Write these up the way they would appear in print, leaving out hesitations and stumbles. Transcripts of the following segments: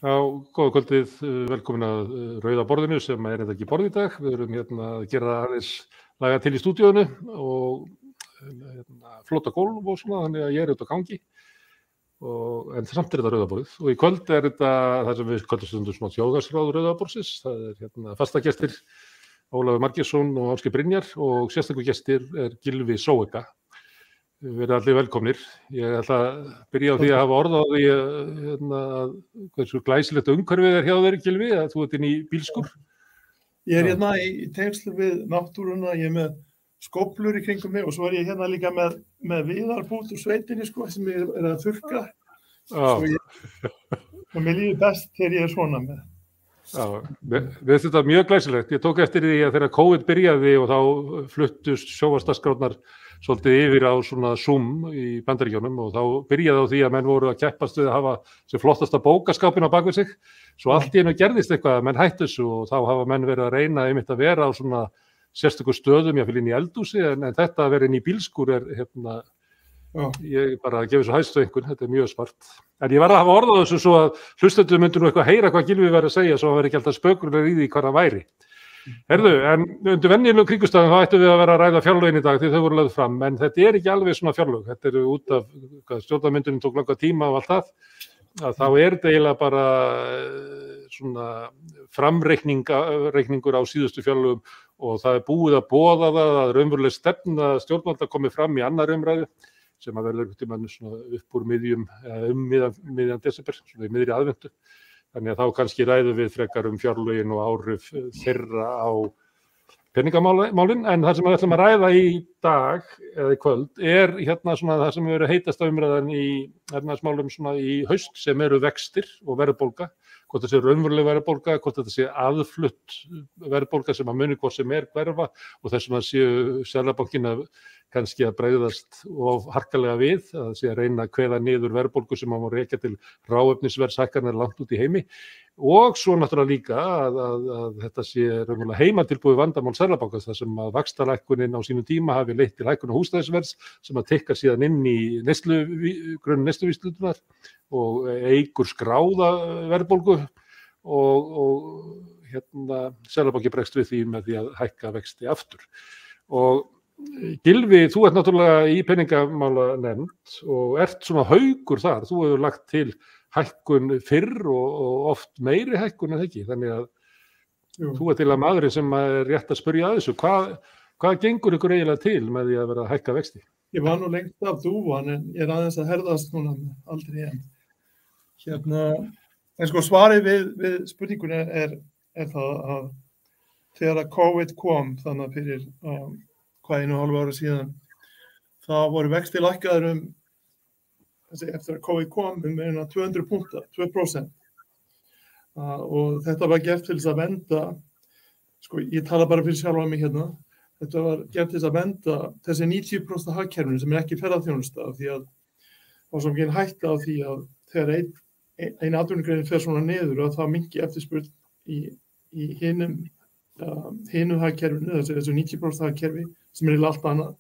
Já, góða kvöldið, velkomin að Rauða borðinu sem þetta ekki borð í dag. Við erum að gera aðeins laga til í stúdíónu og flota gólf og svona, þannig að ég út á gangi. En samt þetta Rauða borðið. Og í kvöld þetta það sem við köllum stundum svona þjóðhagsráð Rauða borðsins. Það fastagestir Ólafur Margeirsson og Ásgeir Brynjar og sérstakur gestir Gylfi Zoëga. Við erum allir velkomnir. Ég ætla að byrja á því að hafa orð á því að hversu glæsilegt umhverfið hjá þér, Gylfi, að þú ert inn í bílskur. Ég í tengslu við náttúruna, ég með skóflur í kringum mig og svo ég líka með viðarbút úr sveitinni sem ég að þurrka. Og mér líður best þegar ég svona með. Já, við þetta mjög glæsilegt. Ég tók eftir því að þegar COVID byrjaði og þá fluttust sjónvarpsdagskrárnar svolítið yfir á svona Zoom í Bandaríkjunum og þá byrjaði á því að menn voru að keppast við að hafa sem flottasta bókaskápinn á bak við sig. Svo allt í einu gerðist eitthvað að menn hættu þessu og þá hafa menn verið að reyna einmitt að vera á svona sérstökum stöðum, jáfnvel inn í eldhúsi, en þetta að vera inn í bílskúr ég bara gefi svo hæstu einhvern, þetta mjög smart. En ég var að hafa orð á þessu svo að hlustendur myndu nú eitthvað heyra hvað Gylfi var að segja svo að vera ekki alltaf spökulegur í því hvað hann væri. Herðu, en undir venjulegum kringumstæðum þá ættum við að vera að ræða fjárlögin í dag því þau voru lögð fram, en þetta ekki alveg svona fjárlög. Þetta eru út af stjórnarmyndunum tók langa tíma og allt það, að þá þetta eiginlega bara svona framreikningur á síðustu fjárlögum og það búið að boða það að raunveruleg stefna stjórnvalda komi fram í annar umræðu sem að verður einhvern tímann svona upp úr miðjan desember, svona í miðri aðventu. Þannig að þá kannski ræðum við frekar fjárlögin og áhrif þeirra á peningamálin, en það sem við ætlum að ræða í dag eða í kvöld svona það sem verður heitast umræðan í efnahagsmálum svona í haust sem eru vextir og verðbólga, hvort það sé raunveruleg verðbólga, hvort þetta sé aðflutt verðbólga sem að muni hvort sem hverfa og þess að séu Seðlabankinn kannski að bregðast of harkalega við, að sé að reyna að kveða niður verðbólgu sem má rekja til hráefnisverðshækkanir langt út í heimi og svo náttúrulega líka að þetta sé raunverulega heimatilbúið vandamál Seðlabankans þar sem að vaxtalækkunin á sínum tíma hafi leitt til hækkun húsnæðisverðs sem að tikkar síðan inn í grunn neysluvísitölunnar og eykur skráða verðbólgu og Seðlabanki bregst við því með því að hækka vexti aftur. Og Gylfi, þú ert náttúrulega í peningamálanefnd og ert svona haukur þar, þú hefur lagt til hækkun fyrr og oft meiri hækkun en ekki, þannig að þú ert til að maðurinn sem er rétt að spyrja að þessu, hvað gengur ykkur eiginlega til með því að vera að hækka vexti? Ég var nú lengt af dúfan en ég aðeins að herðast núna aldrei enn. En sko svarið við spurningunni er það að þegar að COVID kom þannig fyrir 1,5 ára síðan, þá voru vextir lækkaðir eftir að COVID kom 200 punktar, 2%. Og þetta var gert til þess að venda, sko ég tala bara fyrir sjálfa mig þetta var gert til þess að venda þessi 90% hagkerfinu sem ekki ferðaþjónusta af því að var svo mikil hætta á því að þegar ein atvinnugrein fer svona niður og það minnki eftirspurn í hinu hagkerfinu, þessu 90% hagkerfi sem allt annað,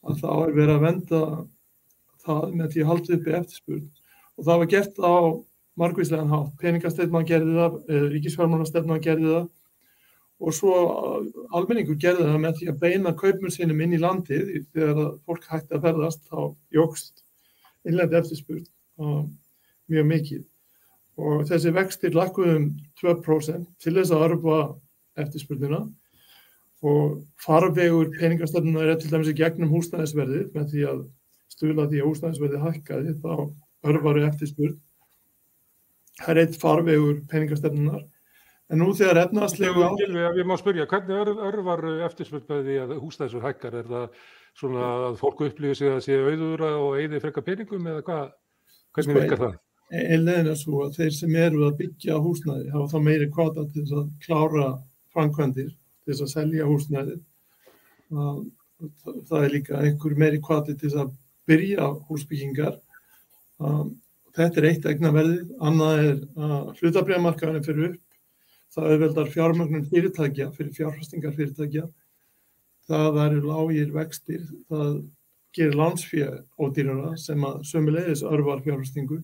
að þá verið að venda það með því að halda uppi eftirspurn og það var gert á margvíslegan hátt, peningastefnan gerði það, ríkisfjármálastefnan gerði það og svo almenningur gerði það með því að beina kaupum sínum inn í landið þegar fólk hætti að ferðast þá jókst innlend eftirspurn mjög mikið og þessi vextir lækkuðu 2% til þess að örva eftirspurnina og farvegur peningastefnunar til dæmis í gegnum húsnæðisverðið með því að stuðla því að húsnæðisverðið hækkaði þá örvaru eftirspurn. Það einn farvegur peningastefnunar. En nú þegar efnahagslegu Ég má spyrja, hvernig örvar eftirspurn með því að húsnæðisverð hækkar? Er það svona að fólk upplifir sig að sé auðugri og eyði frekar peningum eða hvað? Hvernig virkar það? Leiðin svo að þeir sem eru að byggja húsnæði hafa þá meiri hvata til þess að klára framkvæmdir til þess að selja húsnæði. Það líka einhver meiri hvati til þess að byrja húsbyggingar. Þetta eitt eignaverðið, annað hlutabréfamarkaðurinn fyrir upp. Það auðveldar fjármögnun fyrirtækja fyrir fjárfestingar fyrirtækja. Það eru lágir vextir, það gerir lánsfé ódýrara sem að sömuleiðis örvar fjárfestingu.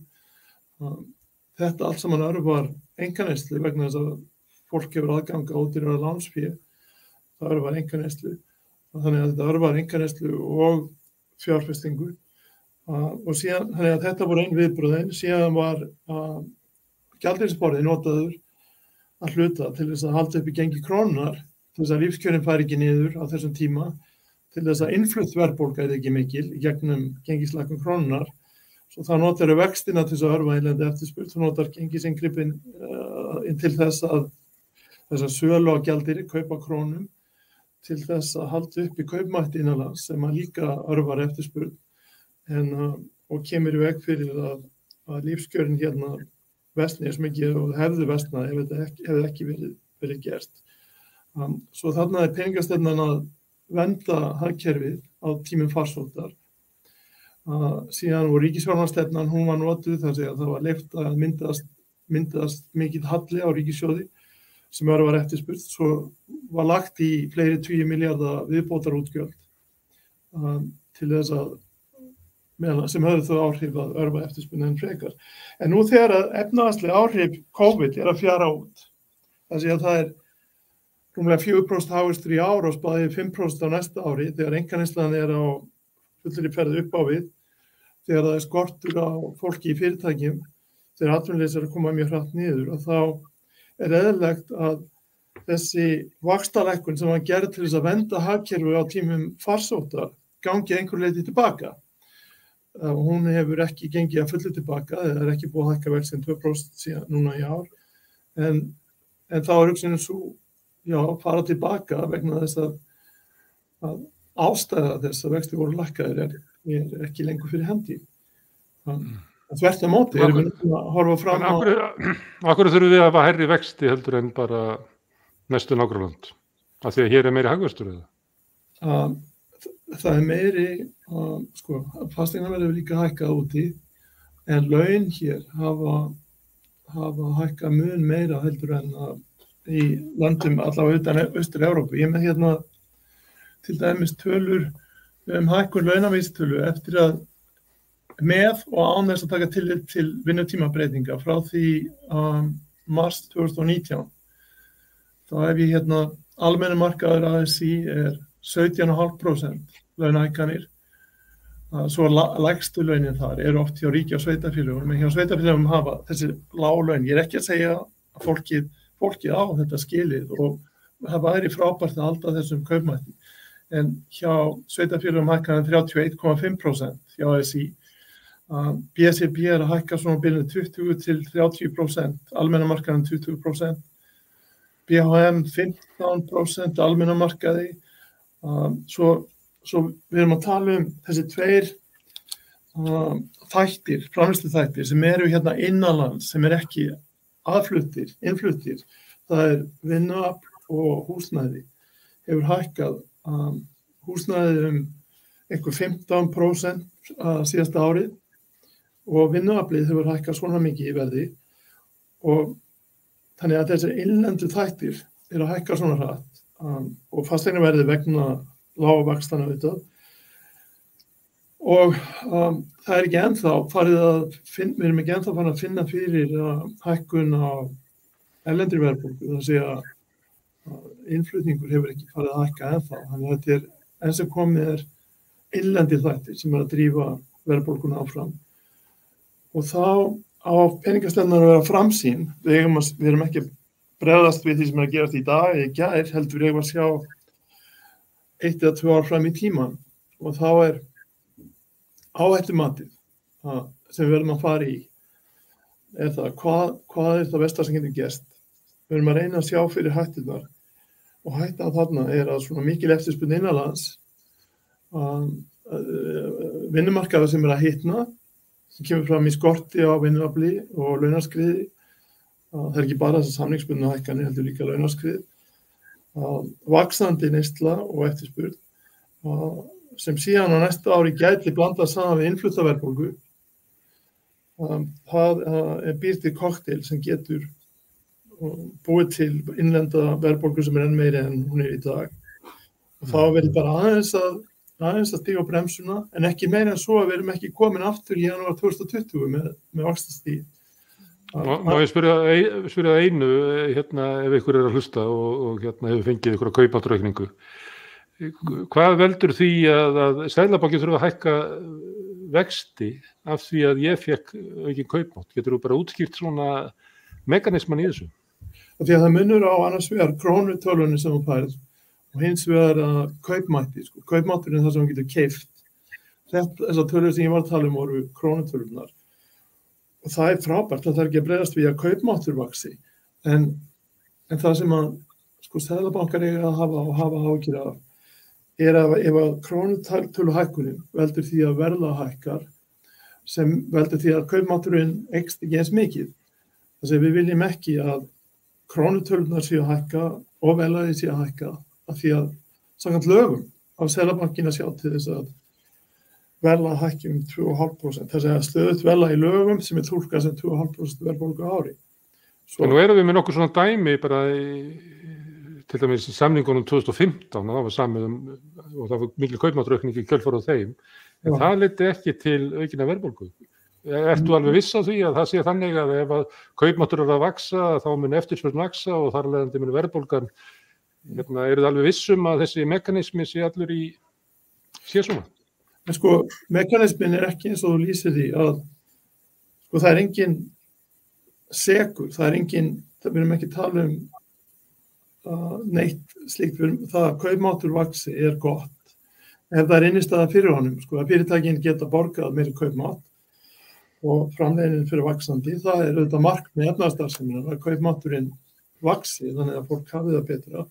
þetta allt saman örvar einkaneyslu vegna þess að fólk hefur aðgang á ódýrara lánsfé, það örvar einkaneyslu. Þannig að þetta örvar einkaneyslu og fjárfestingu. Og síðan, þannig að þetta voru einn viðbröðin, síðan var gjaldeyrisforðinn notaður að hluta til þess að halda upp í gengi krónunnar, til þess að lífskjörin færi ekki niður á þessum tíma, til þess að innflutt verðbólga er ekki mikil í gegnum gengislækkun krónunnar. Svo það notar vextina til þess að örva innlenda eftirspurn, þá notar gengisinngripin til þess að sölu á gjaldeyri, kaupa krónum, til þess að halda upp í kaupmætti innanlands sem að líka örvar eftirspurn og kemur í veg fyrir að lífskjörin hérna versni eins mikið og hefðu versnað ef þetta hefði ekki verið gert. Svo þarna peningastefnan að vernda hagkerfið á tímum farsóttar. Síðan voru ríkisfjármálastefnan, hún var notuð þar að það var leyft að myndast mikið halli á ríkissjóði sem var eftirspurn, svo var lagt í fleiri 20 milljarða viðbótarútgjöld til þess að sem höfðu þau áhrif að örva eftirspurn en frekar. En nú þegar að efnahagsleg áhrif COVID er að fjara út, það er rúmlega 4% hagvöxtur í ár og spáði 5% á næsta ári, þegar einkaneyslan er á fullri ferð upp á við, þegar það er skortur á fólki í fyrirtækjum, þegar atvinnuleysi er að koma mjög hratt niður, og þá er eðlilegt að þessi vaxtalækkun sem var gerð til þess að vernda hagkerfið á tímum farsóttar gangi einhver leyti tilbaka. Hún hefur ekki gengið að fullu tilbaka, það er ekki búið að hækka vextinn 2% síðan núna í ár, en þá er hugsunin svo, fara tilbaka vegna þess að ástæða þess að vextir voru lækkaðir er ekki lengur fyrir hendi. Þvert á móti erum við að horfa fram á... Akkur þurfum við að hafa hærri vexti heldur en bara næstu nágrannlönd? Af því að hér er meiri hagvöxtur eða? Það er meiri, fasteignaverð hefur líka hækkað úti, en laun hér hafa hækkað mun meira heldur en í landum allavega utan Austur-Evrópu. Ég með hérna til dæmis tölur hækkun launavísitölu eftir að með og án þess að taka tillit til vinnutímabreytinga frá því mars 2019. Þá hef ég hérna almenni markaður ASI er 17,5% launahækkanir. Svo lægstu launin þar eru oft hjá ríki og sveitarfélögum, en hjá sveitarfélögum hafa þessi lág laun. Ég er ekki að segja að fólkið á þetta skilið og það væri frábært að halda þessum kaupmætti. En hjá sveitarfélögum hækkaði 31,5% hjá ASI. BCB er að hækka svona bilinu 20 til 30%, almenna markaðin 20%, BHM 15%, almenna markaði. Svo við erum að tala þessi tveir þættir, framleiðsluþættir sem eru hérna innanlands, sem er ekki innfluttir. Það er vinnuafl og húsnæði. Hefur hækkað húsnæði einhver 15% síðasta árið og vinnuaflið hefur hækkað svona mikið í verði og þannig að þessir innlendu þættir eru að hækka svona hratt og fasteignaverðið vegna lága vaxtanna auðvitað og það er ekki ennþá við erum ekki ennþá farin að finna fyrir hækkun á erlendri verðbólgu, það sé að innflutningur hefur ekki farið að hækka ennþá, þannig að þetta er enn sem komið er innlendir þættir sem er að drífa verðbólguna áfram. Og þá á peningastefnan að vera framsýn, við erum ekki að bregðast við því sem er að gerast í dag eða í gær, heldur við eigum að sjá 1 eða 2 ár fram í tíman og þá er áhættumatið sem við verðum að fara í er það, hvað er það versta sem getur gerst? Við erum að reyna að sjá fyrir hætturnar og hættan þarna er að svona mikil eftirspurn innanlands vinnumarkaður sem er að hitna sem kemur fram í skorti á vinnuafli og launaskriði. Það er ekki bara þessar samningsbundnu hækkanir, heldur líka launaskriði. Vaxandi neysla og eftirspurn sem síðan á næsta ári gæti blandað saman við innflutta verðbólgu. Það býr til kokteil sem getur búið til innlenda verðbólgu sem er enn meiri en hún er í dag. Og þá verður bara aðeins að stíga á bremsuna, en ekki meira en svo að við erum ekki komin aftur í janúar 2020 með vaxtastigið. Má ég spyrja einu, ef ykkur að hlusta og hefur fengið ykkur að kaupmáttaraukningu. Hvað veldur því að Seðlabankinn þurfa að hækka vexti af því að ég fekk aukinn kaupmátt? Getur þú bara útskýrt svona mekanisman í þessu? Því að það munur á annars vegar krónutölunni sem þú færð og hins vegar kaupmætti. Kaupmátturinn er það sem þú getur keypt. Þessar tölur sem ég var að tala voru krónutölunar. Og það frábært að það ekki að bregðast við að kaupmáttur vaxi. En það sem að Seðlabankar eiga að hafa áhyggjur af að ef að krónutöluhækkunin veldur því að verðlag hækkar sem veldur því að kaupmátturinn eykst ekki eins mikið. Þess að við viljum ekki að krónutölunar séu að hækka og verðlagið séu að hækka af því að samkvæmt lögum á Seðlabankinn að sjá til þess að verðlag hækki 2,5%. Þess að stöðugt verðlag í lögum sem túlkað sem 2,5% verðbólgu á ári. Nú erum við með nokkur svona dæmi bara til dæmis í samningunum 2015, það var samið og það var mikil kaupmáttaraukning í kjölfar á þeim, en það leiddi ekki til aukinna verðbólgu. Ertu alveg viss á því að það sé þannig að ef að kaupmáttur að vaxa, þá mun eftirspurn vaxa og þar leiðandi mun verðbólgan, eru þið alveg vissum að þessi mekanismi sé allur sé svona? En mekanismin er ekki eins og þú lýsir því að það er engin sekur, við erum ekki að tala neitt slíkt, það að kaupmáttur vaxi er gott. Ef það er innistæða fyrir honum, að fyrirtækin geta borgað meiri kaupmátt og framleiðnin fyrir vaxandi, það er auðvitað markmið efnahagsstarfseminnar að kaupmátturinn vaxi, þannig að fólk hafi það betra.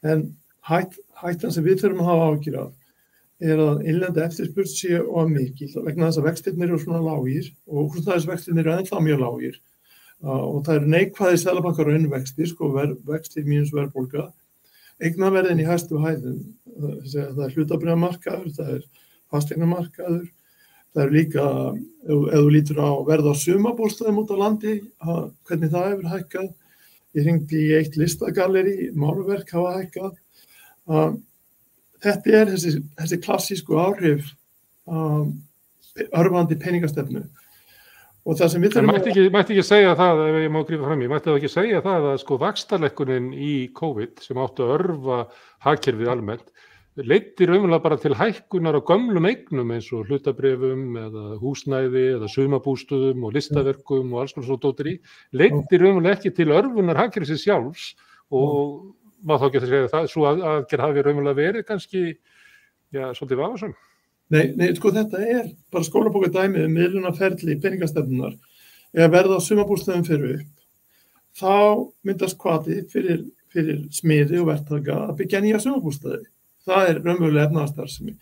En hættan sem við þurfum að hafa áhyggjur af er að innlenda eftirspurn sé of mikil vegna þess að vextirnir eru svona lágir og húsnæðisvextirnir eru ennþá mjög lágir og það eru neikvæðir Seðlabankar raunvextir, vextir mínus verðbólga, eignaverðin í hæstu hæðum, það er hlutabréfamarkaður, það er fasteignamarkaður, það er líka, ef þú lítur á verð á sumarbústöðum út á landi, hvernig það hefur hækkað. Ég hringdi í eitt listagalleri, málverk hafa hækkað. Þetta er þessi klassísku áhrif örvandi peningastefnu. Og það sem við þurfum Mætti ekki segja það, ef ég má grípa fram í, mætti það ekki segja það að vaxtalækkunin í COVID sem áttu að örva hagkerfið almennt, leiddi raunverulega bara til hækkunar á gömlum eignum eins og hlutabréfum eða húsnæði eða sumarbústöðum og listaverkum og alls konar svo dóttir í, leiddi raunverulega ekki til örvunar hagkerfisins sjálfs og maður þá ekki að segja það, svo aðgerð hafi raunverulega verið kannski, svolítið vafasöm. Nei, þetta er bara skólabókardæmi miðlunarferli peningastefnunar. Ef verð á sumarbústöðum fer upp, þá myndast hvati fyrir smiði og verktaka að byggja nýja sumarbústaði. Það er raunverulega efnahagsstarfsemi.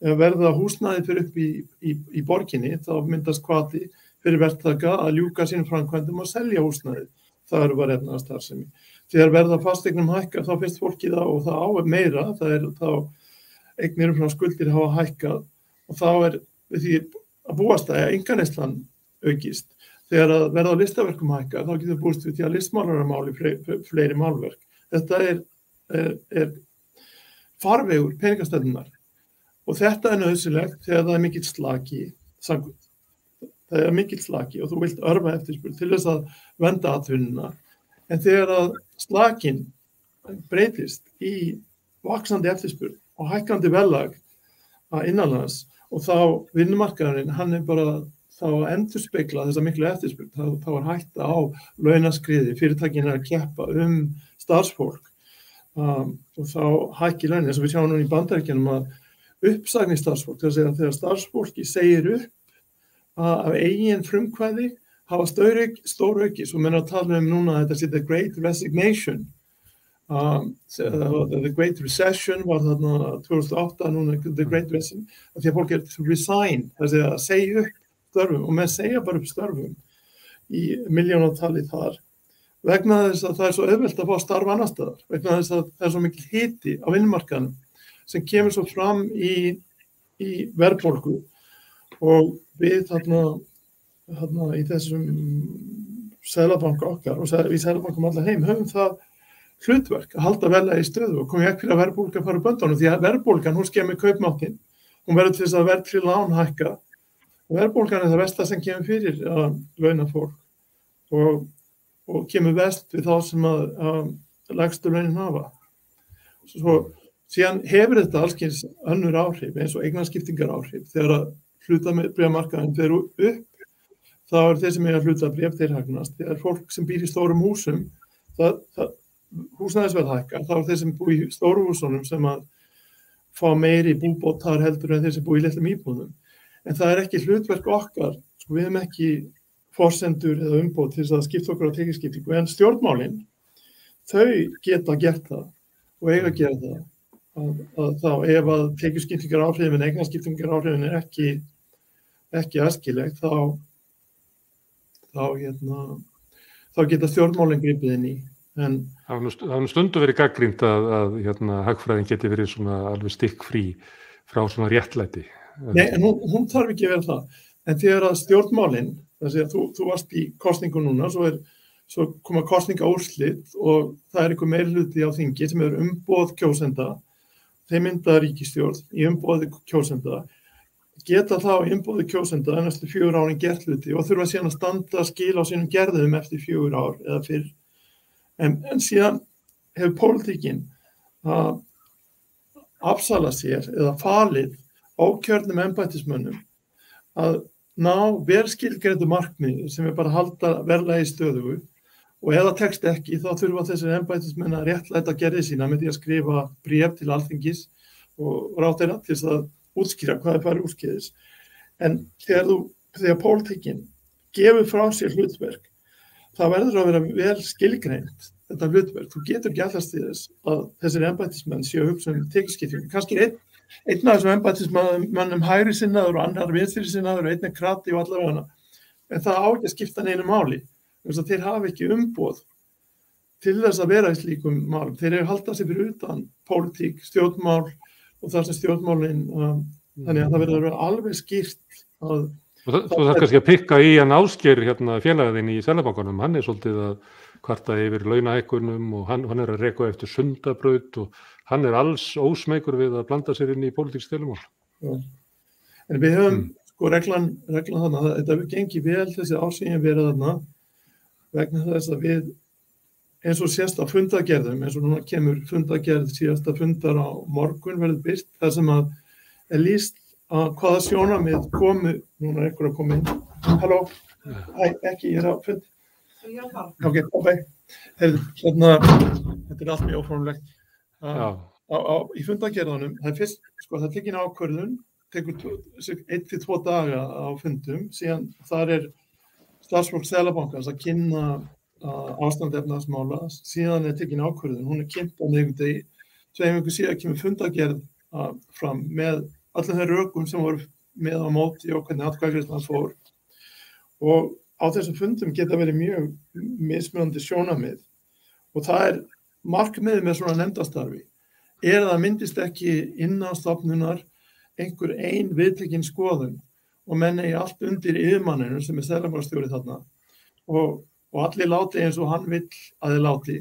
Ef verð á húsnæði fer upp í borginni, þá myndast hvati fyrir verktaka að ljúka sínum framkvæmdum og selja húsnæði. Það eru bara efnahagsstarfsemi. Þegar verð á fasteignum hækkar, þá finnst fólki það og það á meira, það er þá eignir umfram skuldir hafa hækkað og þá er við því að búast að einkaneyslan aukist. Þegar að verð á listaverkum hækkar, þá getur búist við því að listmálarar máli fleiri málverk. Þetta er farvegur peningastefnunar og þetta er nauðsynlegt þegar það er mikill slaki. Það er mikill slaki og þú vilt örva eftirspurn til þess að venda atvinnuna. En þegar að slakin breytist í vaxandi eftirspurn og hækkandi verðlag innanlands og þá vinnumarkaðurinn, hann er bara þá að endurspegla þessa miklu eftirspurn. Þá er hætta á launaskriði, fyrirtækin er að keppa starfsfólk og þá hækki launin, eins og við sjáum nú í Bandaríkjunum að uppsagni starfsfólk, þess að þegar starfsfólki segir upp af eigin frumkvæði hafa stórauki, svo menn að tala núna að þetta sé the great resignation. The great recession var þarna 2008, núna the great recession, því að fólk er to resign, þess að segja upp störfum og menn segja bara upp störfum í milljónatali þar vegna þess að það er svo auðvelt að fá starf annar staðar, vegna þess að það er svo mikil hiti á vinnumarkaðnum sem kemur svo fram í verðbólgu og við þarna í þessum seðlabanka okkar og í seðlabankum allar heim höfum það hlutverk að halda verðlagi í stöðu og koma ekki fyrir að verðbólgan fara böndunum því að verðbólgan, hún skemmir kaupmáttinn, hún verður til þess að verðtryggð lán hækka og verðbólgan er það versta sem kemur fyrir launafólk og kemur verst við þá sem að lægstu launin hafa. Svo síðan hefur þetta alls kyns önnur áhrif eins og eignarskiptingar áhrif. Þegar að hlutabréfamarkaðurinn fer upp, þá þeir sem eiga hlutabréf, þeir hagnast. Þegar fólk sem býr í stórum húsum, húsnæðisverð hækkar, þá þeir sem búi í stórum húsunum sem að fá meiri búbótar heldur en þeir sem búi í litlum íbúðum. En það ekki hlutverk okkar, sko við hefum ekki forsendur eða umboð til þess að skipta okkur á tekjuskiptingu, en stjórnmálin, þau geta gert það og eiga að gera það. Að þá ef að tekjuskiptingar áhrifin, eignarskiptingar áhrifin ekki æskilegt, þá geta stjórnmálin gripið inn í. En það er stundu verið gagnrýnt að hagfræðin geti verið svona alveg stikkfrí frá svona réttlæti. Nei, en hún þarf ekki að vera það. En þegar að stjórnmálin, þess að þú varst í kosningu núna, svo koma kosningaúrslit og það einhver meirihluti á þingi sem umboð kjósenda, þeir mynda ríkisstjórn í umboði kjósenda, geta þá í umboði kjósenda næstu 4 árin gert hluti og þurfa síðan að standa skil á sínum gerðum eftir 4 ár eða fyrr. En síðan hefur pólitíkin að afsala sér eða falið ákjörnum embættismönnum að ná verðskilgreindu markmiði sem bara halda verðlagi stöðugu og ef það tekst ekki þá þurfa þessir embættismenn að réttlæta gerði sína með því að skrifa bréf til Alþingis og ráðherra til þess að útskýra hvað farið úrskeiðis. En þegar pólitíkin gefur frá sér hlutverk, það verður að vera vel skilgreint þetta hlutverk. Þú getur ekki allast í þess að þessir embættismenn séu að hugsa tekjuskiptingu. Kannski einn af þessum embættismönnum hægri sinnaður og annar vinstri sinnaður og einn krati og allavega. En það á ekki að skipta neinu máli. Þeir hafa ekki umboð til þess að vera í slíkum málum. Þeir eru halda sig fyrir utan pólitík, stjórnmál og þar sem stjórnmálin, þannig að það verður að vera alveg skýrt að... Þú þarf kannski að pikka í hann Ásgeir félagaðinn í Seðlabankanum, hann svolítið að kvarta yfir launahækkunum og hann að reka eftir Sundabraut og hann alls ósmeykur við að blanda sér inn í pólitíksdeilumál. En við höfum sko reglan þarna, þetta hefur gengið vel þessi ársíðin verið þarna vegna þess að við eins og sést á fundagerðum, eins og núna kemur fundagerð síðasta fundar á morgun verður birt, þar sem að lýst að hvaða sjónarmið komu, núna einhver að koma inn. Halló, ekki, ég á fund. Ok, bye. Þetta allt mjög óformlegt. Í fundagerðunum, það fyrst, sko, það tekin ákvörðun, tekur 1-2 daga á fundum, síðan þar starfsfólk Seðlabankans að kynna ástand efnahagsmála, síðan tekin ákvörðun, hún kynnt á miðvikudegi, 2 vikur síðan kemur fundagerð fram með öllum þeir rökum sem voru með á móti og hvernig atkvæðagreiðslan fór. Og á þessum fundum geta verið mjög mismunandi sjónarmið og það markmiðið með svona nefndastarfi að það myndist ekki innan stofnunar einhver ein viðtekin skoðun og menn eigi allt undir yfirmanninu sem seðlabankastjóri þarna og allir láti eins og hann vill að þeir láti.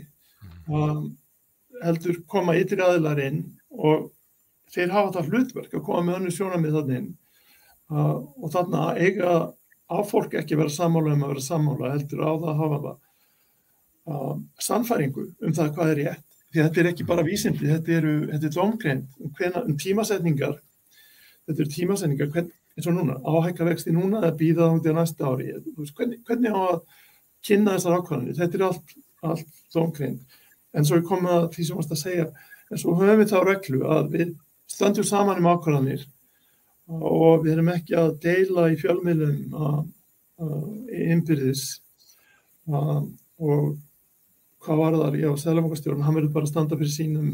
Heldur koma ytri aðilar inn og þeir hafa það hlutverk að koma með önnur sjónarmið þarna inn og þarna eiga á fólk ekki vera sammála að vera sammála, heldur á það að hafa sannfæringu það hvað rétt. Því þetta ekki bara vísindi, þetta er dómgreind tímasetningar. Þetta tímasetningar, eins og núna, áhækka vexti núna eða bíða þá til næsta ári. Hvernig á að kynna þessar ákvarðanir? Þetta allt dómgreind. En svo komið að því sem varst að segja, en svo höfum við þá reglu að við stöndum saman ákvarðanir og við erum ekki að deila í fjölmiðlum innbyrðis og hvað var þar? Já, Seðlabankastjórinn, hann verður bara að standa fyrir sínum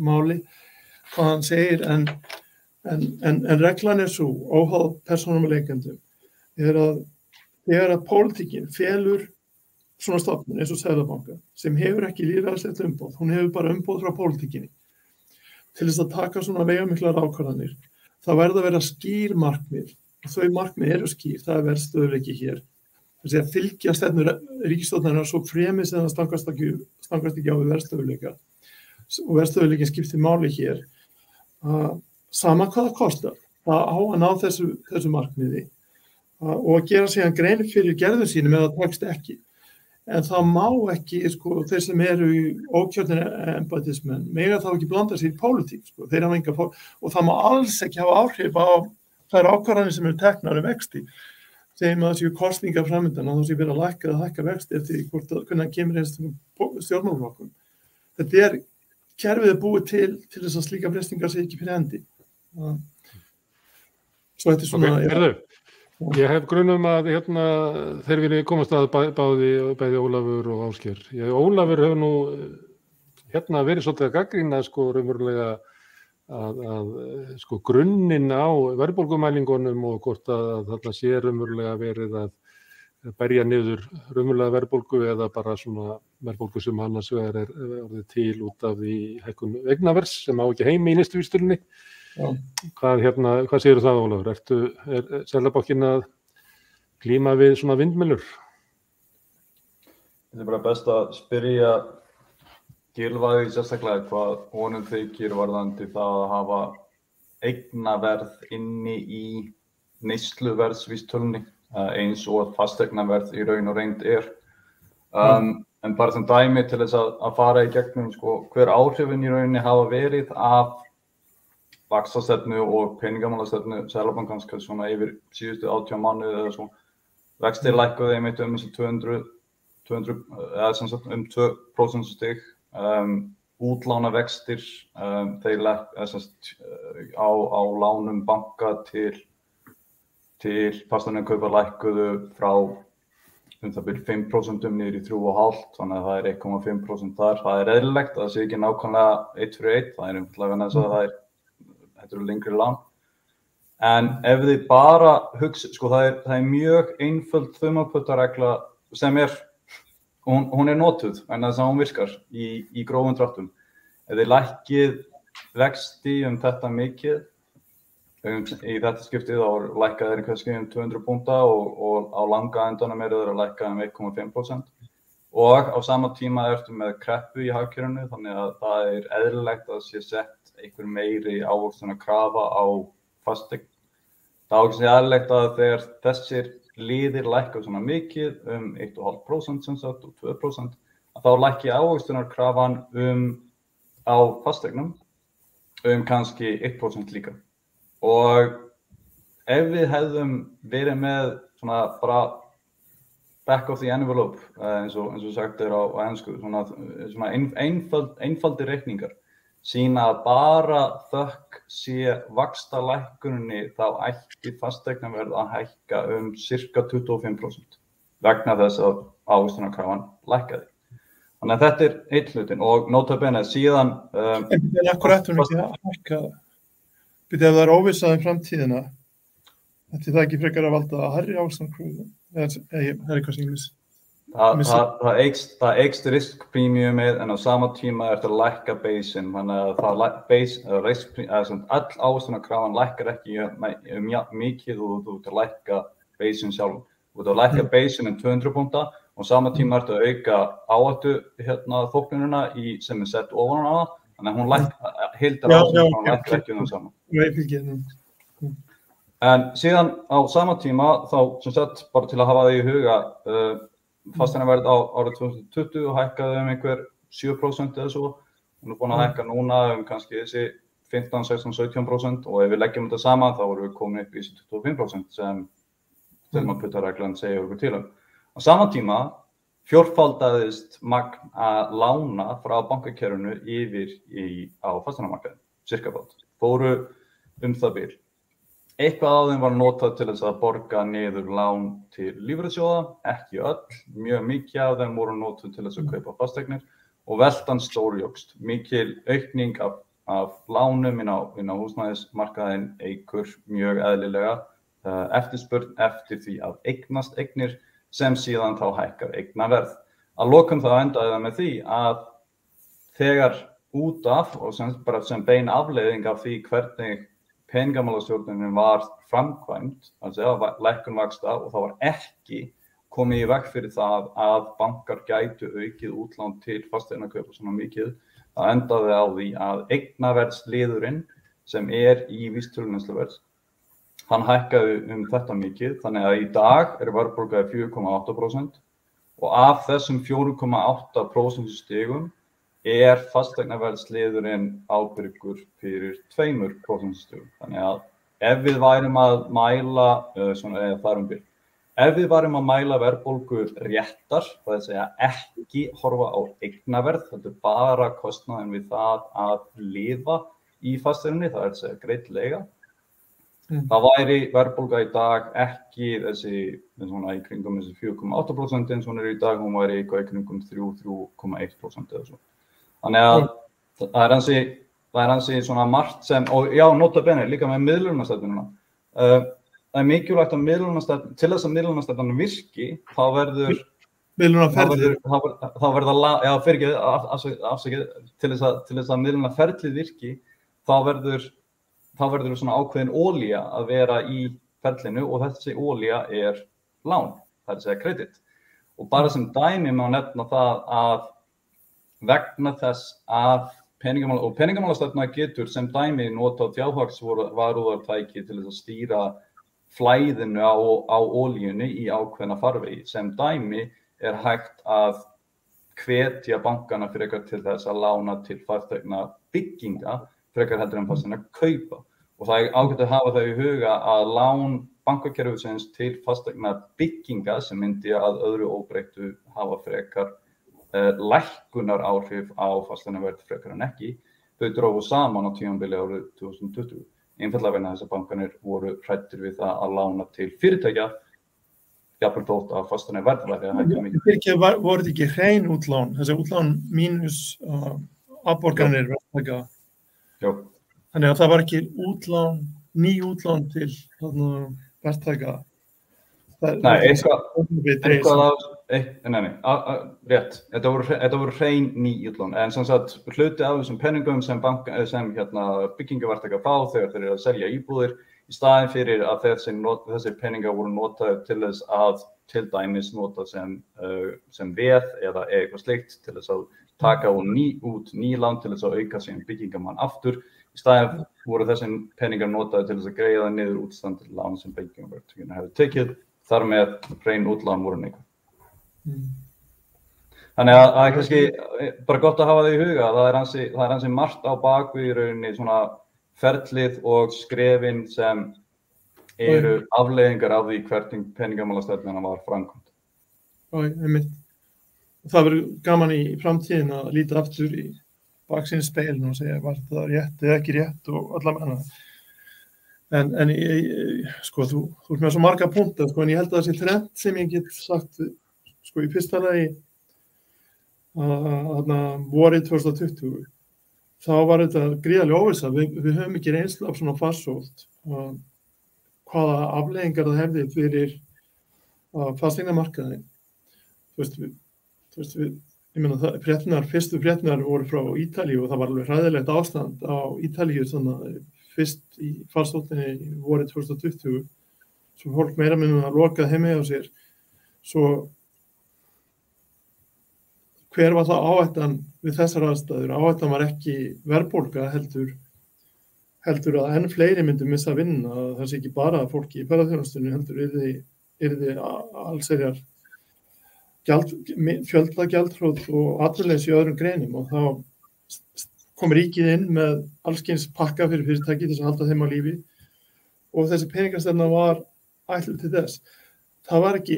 máli, hvað hann segir, en reglan svo, óháð persónuleikendum, að þegar að pólitíkin felur svona stofnun eins og Seðlabanka, sem hefur ekki lýðræðislegt umboð, hún hefur bara umboð frá pólitíkinni, til þess að taka svona veigamiklar ákvarðanir, það verður að vera skýr markmið, og þau markmið skýr, það verðstöðuleiki hér. Þess að fylgja stefnu ríkisstjórnarinnar svo fremið sem það stangast ekki á við verðstöðuleika. Og verðstöðuleikin skiptir máli hér. Sama hvað það kostar, það á að ná þessu markmiði. og gera síðan grein fyrir gerðu sínum ef það tekst ekki. En það má ekki, sko, þeir sem eru í ókjörnir embættismenn, mega þá ekki blanda sér í pólitík, sko, þeir hafa enga og það má alls ekki hafa áhrif á þær ákvarðanir sem eru teknar vexti. Segjum að það séu kosningar framöndan og þá sé verið að lækka eða hækka vexti eftir hvernig kemur stjórnmálaflokkum. Þetta kerfið búið til þess að slíka freistingar sé ekki fyrir hendi. Svo þetta svona... Ég hef grunum að þeir vilja komast að bæði Ólafur og Ásgeir. Ólafur hefur nú verið svolítið að gagnrýna sko raunverulega að sko grunninn á verðbólgumælingunum og hvort að þarna sé raunverulega verið að berja niður raunverulega verðbólgu eða bara svona verðbólgu sem annars vegar orðið til út af því hækkun eignavers sem á ekki heima í neysluvísitölunni. Hvað segirðu það, Ólafur? Er Seðlabankinn að glíma við svona vindmyllur? Þetta bara best að spyrja Gylfaði sérstaklega hvað honum þykir varðandi það að hafa eignaverð inni í neysluverðsvísitölunni eins og fasteignaverð í raun og reynd En bara sem dæmi til þess að fara í gegnum sko, hver áhrifin í rauninni hafa verið af vaxtastefnu og peningamálastefnu Seðlabankans svona yfir síðustu 18 mánuði eða svo. Vextir lækkuðu einmitt þessi 200 eða sem sagt 2% stig. Útlánavextir þeir á lánum banka til fasteignakaupa lækkuðu frá það byrja 5% niður í 3,5%, þannig að það 1,5% þar. Það eðlilegt að það sé ekki nákvæmlega 1 fyrir 1, það einfaldlega vegna þess að þetta eru lengri lán. En ef þið bara hugsa, sko það mjög einföld þumalputtaregla sem hún notuð en þess að hún virkar í grófum dráttum. Ef þið lækkið vexti þetta mikið, í þetta skiptið þá lækka þeir kannski 200 punkta og á langa endanum þeir að lækka 1,5%. Og á sama tíma ertu með kreppu í hagkerfinu, þannig að það eðlilegt að sé sett einhver meiri ávöxtunarkrafa á fasteign. Það ekki eðlilegt að þegar þessir liðir lækka svona mikið 1,5% sem sagt og 2%, að þá lækki ávöxtunarkrafan á fasteignum kannski 1% líka. Og ef við hefðum verið með svona bara back of the envelope, eins og sagt á ensku, svona einfaldir reikningar, sýna að bara þökk sé vaxtalækkuninni þá ætti fasteignaverð að hækka sirka 25% vegna þess að ávöxtunarkrafan lækkaði. Þannig að þetta einn hlutin og nota bene síðan... En akkur ættum við ekki að hækka, ef það óvissa framtíðina, ætti það ekki frekar að valda að hærri ávöxtunarkröfu? Það eitthvað sem ég viss. Það eykst riskpremiumið en á sama tíma ertu að lækka baseinn, þannig að all ávöxtunarkrafan lækkar ekki mikið og þú ert að lækka baseinn sjálf. Þú ert að lækka baseinn 200 punkta og sama tíma ertu að auka áhættu þóknunina sem sett ofan á það, þannig að hún heildar ávöxtunarkrafan lækkar ekki það saman. En síðan á sama tíma þá sem sagt bara til að hafa það í huga fasteignaverð á árið 2020 hækkaði einhver 7% eða svo. Hún búin að hækka núna kannski þessi 15, 16, 17% og ef við leggjum þetta saman þá erum við komin upp í 25% sem þumalputtareglan segir okkur til Á sama tíma fjórfaldaðist magn að lána frá bankakerfinu yfir á fasteignamarkaðinn, sirkabát. Fóru það bil. Eitthvað á þeim var notað til þess að borga niður lán til lífeyrissjóða, ekki öll, mjög mikið af þeim voru notuð til þess að kaupa fasteignir og veltan stórjókst. Mikil aukning af lánum inn á húsnæðismarkaðinn eykur mjög eðlilega eftirspurn eftir því að eignast eignir sem síðan þá hækkar eignaverð. Að lokum þá endaði það með því að þegar út af og sem bein afleiðing af því hvernig peningamálastjórnin var framkvæmd, lækkun vaxta og það var ekki komið í veg fyrir það að bankar gætu aukið útlán til fasteignakaupa svona mikið. Það endaði á því að eignaverðsliðurinn sem í vísitölu neysluverðs hann hækkaði þetta mikið, þannig að í dag verðbólga 4,8% og af þessum 4,8% stigum fasteignaverðsliðurinn ábyrgur fyrir 2% stigum. Þannig að ef við værum að mæla, ef við værum að mæla verðbólgu réttar, það að segja ekki horfa á eignaverð, þetta bara kostnaðinn við það að lifa í fasteigninni, það að segja greidd leiga. Það væri verðbólga í dag ekki svona í kringum þessi 4,8% eins og hún í dag, hún væri eitthvað í kringum 3,1% eða svo. Þannig að það er ansi svona margt sem, og já, nota bene, líka með miðlunarstefnuna. Það mikilvægt að til þess að miðlunarstefnan virki, þá verður til þess að miðlunarferlið virki, þá verður svona ákveðin olía að vera í ferlinu og þessi olía lán, það að segja kredit. Og bara sem dæmi má nefna það að vegna þess að peningamálastefna getur sem dæmi nota þjóðhagsvarúðartæki til þess að stýra flæðinu á olíunni í ákveðna farvegi. Sem dæmi hægt að hvetja bankana frekar til þess að lána til fasteigna bygginga frekar heldur en fasteigna kaupa. Og það ágætt að hafa það í huga að lán bankakerfisins til fasteigna bygginga sem myndi að öðru óbreyttu hafa frekar lækkunar áhrif á fasteignaverð frekar en ekki. Þau drógu saman á tímabili árið 2020. Einfaldlega vegna þess að bankarnir voru hræddir við það að lána til fyrirtækja jafnvel þótt að fasteignaverð væri að hækka mikið. Voru þetta ekki hrein útlán, þessi útlán mínus afborganir verðtaka? Jú. Þannig að það var ekki ný útlán til verðtaka. Nei, rétt. Þetta voru hrein ný útlán, en sem sagt hluti af þessum peningum sem byggingaverðtaka fá þegar þeir að selja íbúðir, í staðinn fyrir að þessir peningar voru notaðir til þess að til dæmis nota sem veð eða eitthvað slíkt til þess að taka út ný lán til þess að auka síðan byggingamann aftur. Í staðinn voru þessir peningar notaðir til þess að greiða niður útstandið lán sem byggingaverðtökin hefur tekið, þar með hrein útlán voru neikvæð. Þannig að það kannski bara gott að hafa það í huga, það er ansi margt á bakvið í rauninni svona ferlið og skrefin sem eru afleiðingar af því hvernig peningamálastefnan var framkvæmd. Einmitt. Það verður gaman í framtíðin að líta aftur í baksýnisspegilinn og segja var það rétt eða ekki rétt og allavega. En sko, þú ert með svo marga punkta, sko, en ég held að þessi trend sem ég get sagt, sko, í fyrsta lagi vorið 2020, þá var þetta gríðarlega óvissa. Við höfum ekki reynslu af svona farsótt hvaða afleiðingar það hefði fyrir fasteignamarkaðinn. Ég meina fyrstu fréttirnar voru frá Ítalíu og það var alveg hræðilegt ástand á Ítalíu fyrst í farsóttinni vorið 2020, svo fólk meira minna að lokað heima hjá sér. Svo hver var það áhættan við þessar aðstæður? Áhættan var ekki verðbólga heldur að enn fleiri myndu missa vinna, það sé ekki bara fólki í ferðaþjónustunni, heldur yrði allsherjar fjöldagjaldþrot og atvinnuleysi í öðrum greinum og þá kom ríkið inn með allskyns pakka fyrir fyrirtæki til þess að halda þeim á lífi og þessi peningastefna var ætluð til þess. Það var ekki,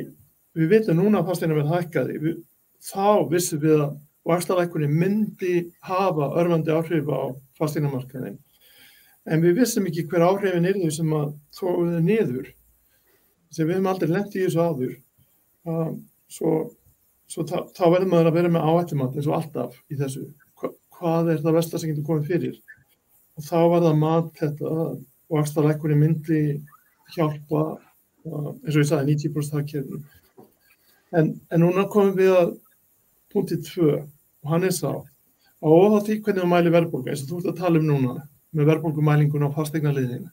við vitum núna að fasteignaverð hækkaði, þá vissum við að vaxtalækkunin myndi hafa örvandi áhrif á fasteignamarkaðinn. En við vissum ekki hver áhrifin yrðu sem að tókuðu niður, sem við höfum aldrei lent í þessu áður. Svo þá verður maður að vera með áhættumat eins og alltaf í þessu. Hvað það versta sem getur komið fyrir? Og þá var það mat þetta og vaxtalækkunin myndi hjálpa, eins og ég sagði, 90% hagkerfinu. En núna komum við að punkti 2 og hann sá að óháð því hvernig þú mælir verðbólgu, eins og þú ert að tala núna með verðbólgumælingun á fasteignaliðina,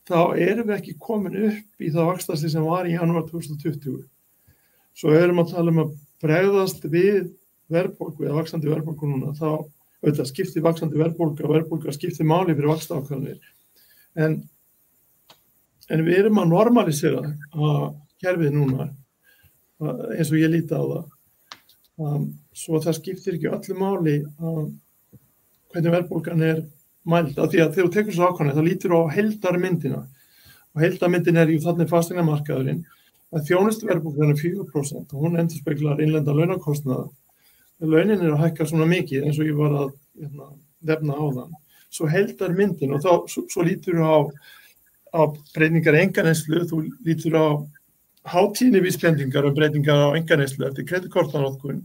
þá erum við ekki komin upp í það vaxtastig sem var í janúar 2020. Svo erum að tala að bregðast við verðbólgu eða vaxandi verðbólgu núna, þá auðvitað skiptir vaxandi verðbólga og verðbólga skiptir máli fyrir vaxtaákvarðanir. En En við erum að normalisera kerfið núna, eins og ég líti á það. Svo það skiptir ekki öllu máli hvernig verðbólgan mæld. Af því að þegar þú tekur svo ákvæmlega, þá lítur á heildarmyndina. Og heildarmyndin jú þannig fasteignamarkaðurinn að þjónustuverðbólgan 4% og hún endurspeglar innlenda launakostnaða. Launin að hækka svona mikið eins og ég var að nefna áðan. Svo heildarmyndin og svo lítur á breytingar einkaneyslu, þú lítur á hátíðnivísbendingar og breytingar á einkaneyslu eftir kreditkortanotkun,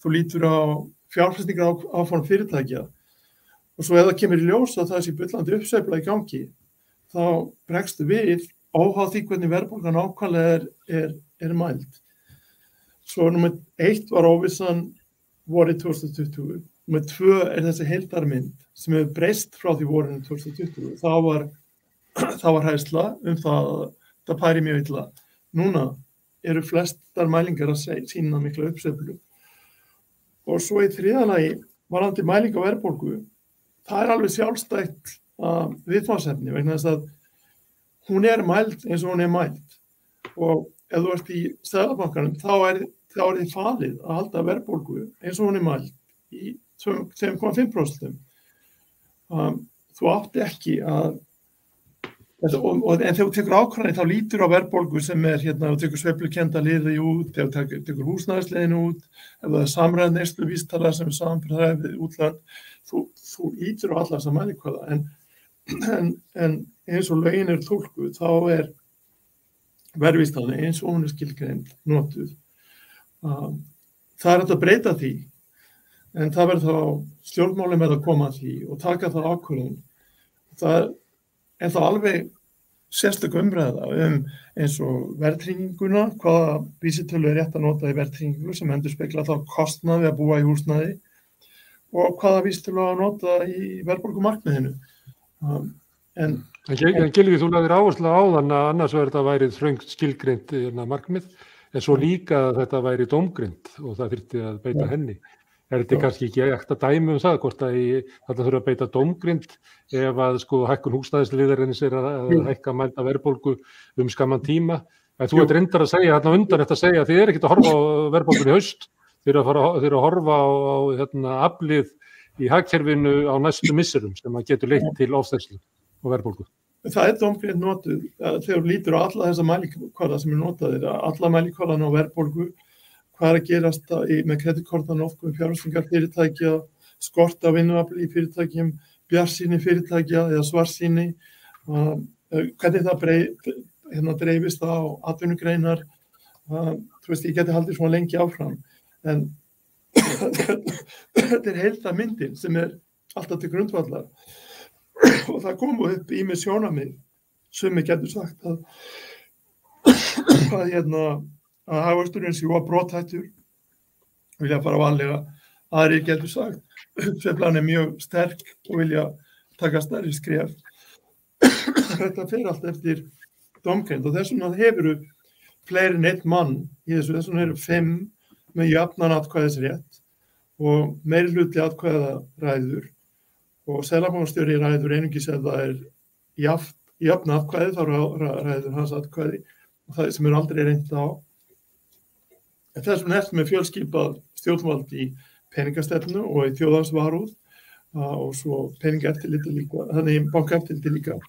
þú lítur á fjárfestingar áform fyrirtækja og svo ef það kemur í ljós að það sé bullandi uppsveifla í gangi, þá bregstu við óháð því hvernig verðbólgan ákvæmlega mæld. Svo númer 1 var óvissan vorið 2020, númer 2 þessi heildarmynd sem hefur breyst frá því vorinu 2020. Það var hæsla það pæri mjög illa. Núna eru flestar mælingar að sýna mikla uppsveiflu. Og svo í þriðja lagi varðandi mæling á verðbólgu, það alveg sjálfstætt viðfangsefni vegna þess að hún mæld eins og hún mæld. Og ef þú ert í Seðlabankanum, þá þið falið að halda verðbólgu eins og hún mæld í 2,5%. Þú átti ekki að en þegar þú tekur ákvarðanir þá lítur á verðbólgu sem þú tekur sveiflukennda liði út, ef þú tekur húsnæðisliðin út, ef það samræð neysluvísitala sem samanburðar við útland, þú lítur á alla þessa mælikvarða. En eins og lögin túlkuð, þá verðvísitalan eins og hún skilgreind notuð. Það hægt að breyta því, en það verður þá stjórnmálin með að koma að því og taka það ákvörðun. Það þá alveg sérstök umræða eins og verðtrygginguna, hvaða vísitölu rétt að nota í verðtryggingu sem endurspeglar þá kostnað við að búa í húsnæði og hvaða vísitölu að nota í verðbólgumarkmiðinu. En Gylfi, þú lagðir áherslu á þann að annars þetta væri þröngt skilgreint markmið, en svo líka að þetta væri dómgreind og það þyrfti að beita henni. Þetta kannski ekki ekta dæmi það, hvort að þetta þurfa að beita dómgrind ef að hækkun húsnæðisliðarins að hækka mælda verðbólgu skamman tíma. En þú reyndar að segja, þarna undan þetta að segja að þið ekkert að horfa á verðbólgunni í haust, þið eru að horfa á aflið í hagkerfinu á næstu misserum sem að getur leitt til ofþenslu og verðbólgu. Það dómgrind notuð þegar þú lítur á alla þessa mælikvarða sem notaðir, alla mælikvarðana á verðbólgu, hvað að gerast með kreditkortanotkun, fjárfestingar fyrirtækja, skort á vinnuafli í fyrirtækjum, bjartsýni fyrirtækja eða svartsýni, hvernig það dreifist á atvinnugreinar. Þú veist, ég geti haldið svona lengi áfram, en þetta heildarmyndin sem alltaf til grundvallar. Og það komu upp ýmis sjónarmið sem getur sagt að hagvöxturinn sé brothættur, vilja fara varlega, aðrir getur sagt, sveiflan mjög sterk og vilja taka stærri skref. Þetta fer allt eftir dómgreind og þess vegna hefur fleiri en einn mann í þessu, þess vegna eru 5 með jafnan atkvæðisrétt og meiri hluti atkvæða ræður og seðlabankastjóri ræður einungis ef það jafn atkvæði, þá ræður hans atkvæði og það sem aldrei reynt á. En þess vegna með fjölskipað stjórnvald í peningastefnu og í þjóðhagsvarúð og svo peningaeftirliti líka, þannig bankaeftirliti líka.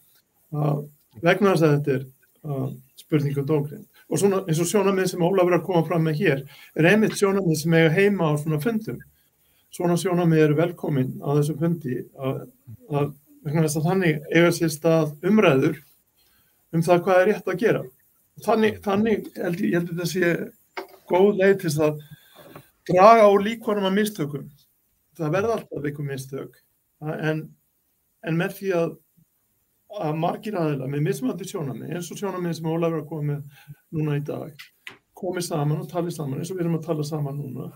Vegna þess að þetta spurning dómgreind. Og svona eins og sjónarmið sem Ólafur að koma fram með hér einmitt sjónarmið sem eiga heima á svona fundum. Svona sjónarmið eru velkomin á þessu fundi vegna þess að þannig eiga sér stað umræður það hvað rétt að gera. Þannig ég held þetta sé góð leið til að draga úr líkunum að mistökum. Það verða alltaf einhver mistök, en með því að margir aðilar með mismunandi sjónarmið, eins og sjónarmið sem Ólafur að koma með núna í dag, komi saman og tali saman, eins og við erum að tala saman núna,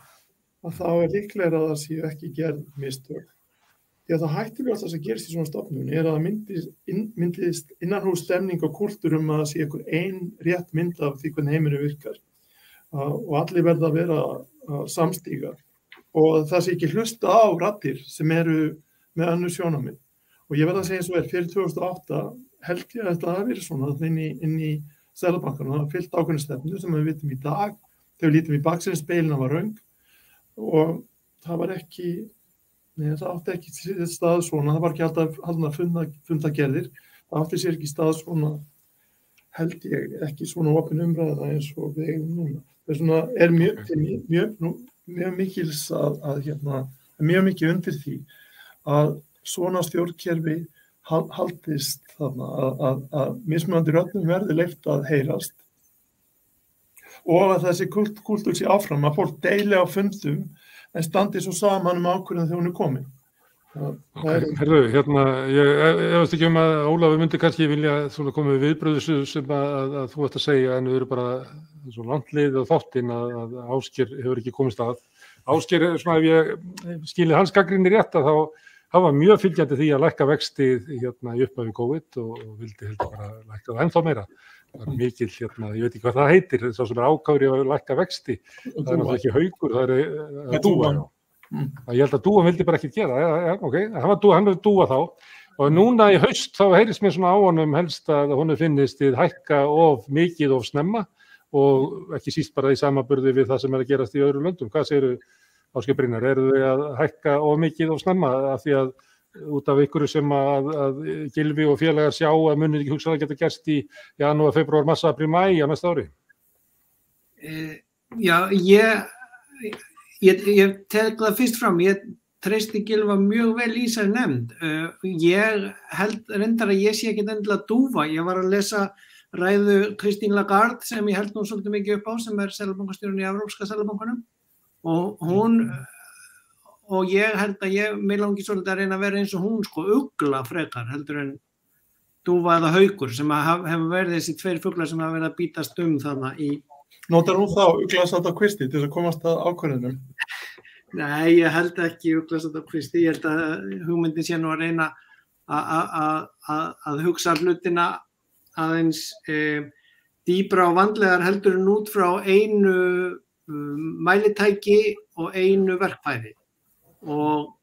að þá líklega að það séu ekki gerð mistök. Því að það hættulegast að gerist í svona stofnun að það myndist innanhús stemning og kúltúr að það sé einhver ein rétt mynd af því hvernig heimurinn virkar. Og allir verða að vera samstíga og það sé ekki hlusta á raddir sem eru með önnur sjónarmið. Og ég verð að segja eins og fyrir 2008 held ég að þetta hafi verið svona inn í Seðlabankanum, það var fyllt ákveðna stefnu sem við vitum í dag, þegar við lítum í baksýnisspegilinn var röng og það var ekki, það átti ekki stað svona, það var ekki alltaf fundagerðir, það átti sér ekki stað svona, held ég, ekki svona opin umræða eins og við eigum núna. Þess vegna mjög mikils mjög mikið undir því að svona stjórnkerfi haldist þarna að mismunandi röddum verði leyft að heyrast og að þessi kúltúr sé áfram að fólk deili á fundum en standi svo saman ákvörðun þegar hún komin. Herðu, ég efast ekki að Ólafur myndi kannski vilja koma við viðbröðu sem að þú ert að segja en við erum bara svo langt liðið á þáttinn að Ásgeir hefur ekki komist að. Ásgeir, ef ég skilið hans gagnrýni rétt að þá var mjög fylgjandi því að lækka vexti í upphafi COVID og vildi heldur bara lækka það ennþá meira. Það var mikil, ég veit ekki hvað það heitir, sá sem ákafur í að lækka vexti. Það náttúrulega ekki Haukur, það Dúa. Ég held að Dúa vildi bara ekki gera, hann var Dúa þá. Og núna í haust þá heyrist mér svona á honum helst að honum finnist þið hækka of mikið of snemma og ekki síst bara í samanburði við það sem að gerast í öðrum löndum. Hvað segirðu, Ásgeir Brynjar, eru þau að hækka of mikið of snemma af því að út af ykkur sem að Gylfi og félagar sjá að munir ekki hugsa að geta gerst í janúar, febrúar, mars, apríl, maí á næsta ári? Já, ég tek það fyrst fram, ég treysti Gylfa mjög vel í þessari nefnd. Ég held reyndar að ég sé ekkert endilega dúfa, ég var að lesa ræðu Christine Lagarde sem ég held nú svolítið mikið upp á sem seðlabankastjórinn í Evrópska seðlabankanum og ég held að mig langi svolítið að reyna að vera eins og hún ugla frekar heldur en dúfa eða haukur sem hefur verið þessi tveir fuglar sem hafa verið að bítast þarna í. Notar hún þá uglasatt á kvisti til að komast að ákvörðunum? Nei, ég held ekki uglasatt á kvisti, ég held að hugmyndin sé nú að reyna að hugsa hlutina aðeins dýpra og vandlegar heldur en út frá einu mælitæki og einu verkfæri og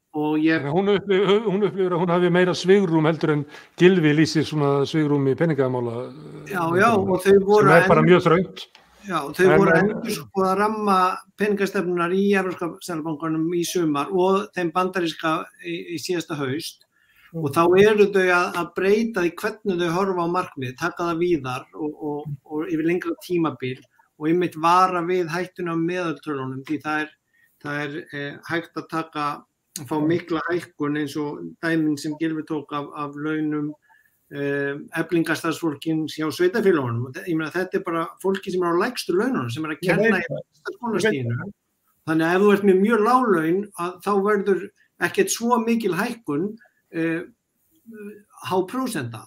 ég... Hún upplifir að hún hafi meira svigrúm heldur en Gylfi lýsir svona svigrúm í peningamála. Já, og þau voru... Sem bara mjög þröngt. Já, þau voru að ramma peningastefnunar í Evrópska seðlabankanum í sumar og þeim bandaríska í síðasta haust og þá eru þau að breyta því hvernig þau horfa á markmið, taka það víðar og yfir lengra tímabil og einmitt vara við hættuna á meðaltölunum því það er hægt að fá mikla hækkun eins og dæmin sem Gylfi tók af launum eflingarstarfsfólkins hjá sveitarfélögunum. Ég meina þetta bara fólki sem á lægstu laununum sem að kenna í skólastiginu. Þannig að ef þú ert með mjög lág laun þá verður ekkert svo mikil hækkun há prósenta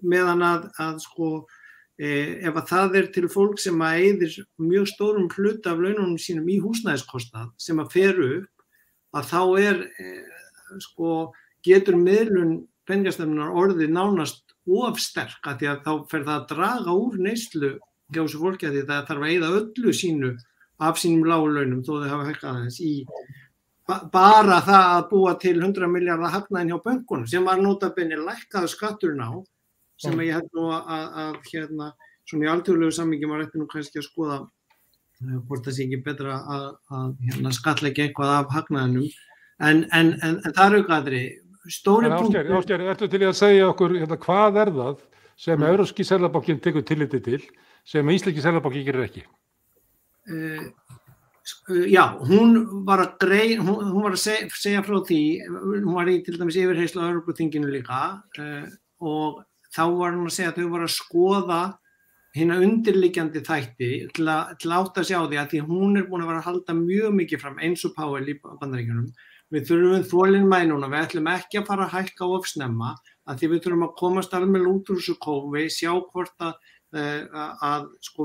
meðan að ef að það til fólk sem að eyðir mjög stórum hluta af laununum sínum í húsnæðiskostnað sem að fer upp að þá getur miðlun peningastefnunar orðið nánast of sterk að því að þá fer það að draga úr neyslu hjá þessu fólki að því það þarf að eyða öllu sínu af sínum lágu launum þó þau hafa hækkað aðeins í bara það að búa til 100 milljarða hagnaðinn hjá bönkunum sem var notabene lækkaður skatturinn á sem ég held nú að svona í alþjóðlegu samhengi maður ætti nú kannski að skoða hvort það sé ekki betra að skattleggja eitthvað af hagnaðinum en það er aukaðri stóri punktur. Ásgeir, ertu til í að segja okkur hvað er það sem Evrópski seðlabankinn tekur tilliti til sem íslenski seðlabanki gerir ekki? Já, hún var að segja frá því, hún var í til dæmis yfirheyrslu á Evrópuþinginu líka og þá var hún að segja að þau voru að skoða hina undirliggjandi þætti til að átta sig á því að því hún búin að vera að halda mjög mikið fram eins og Powell í Bandaríkjunum. Við þurfum þolinmæði núna, við ætlum ekki að fara að hækka of snemma að því við þurfum að komast alveg út úr þessu kófi, sjá hvort að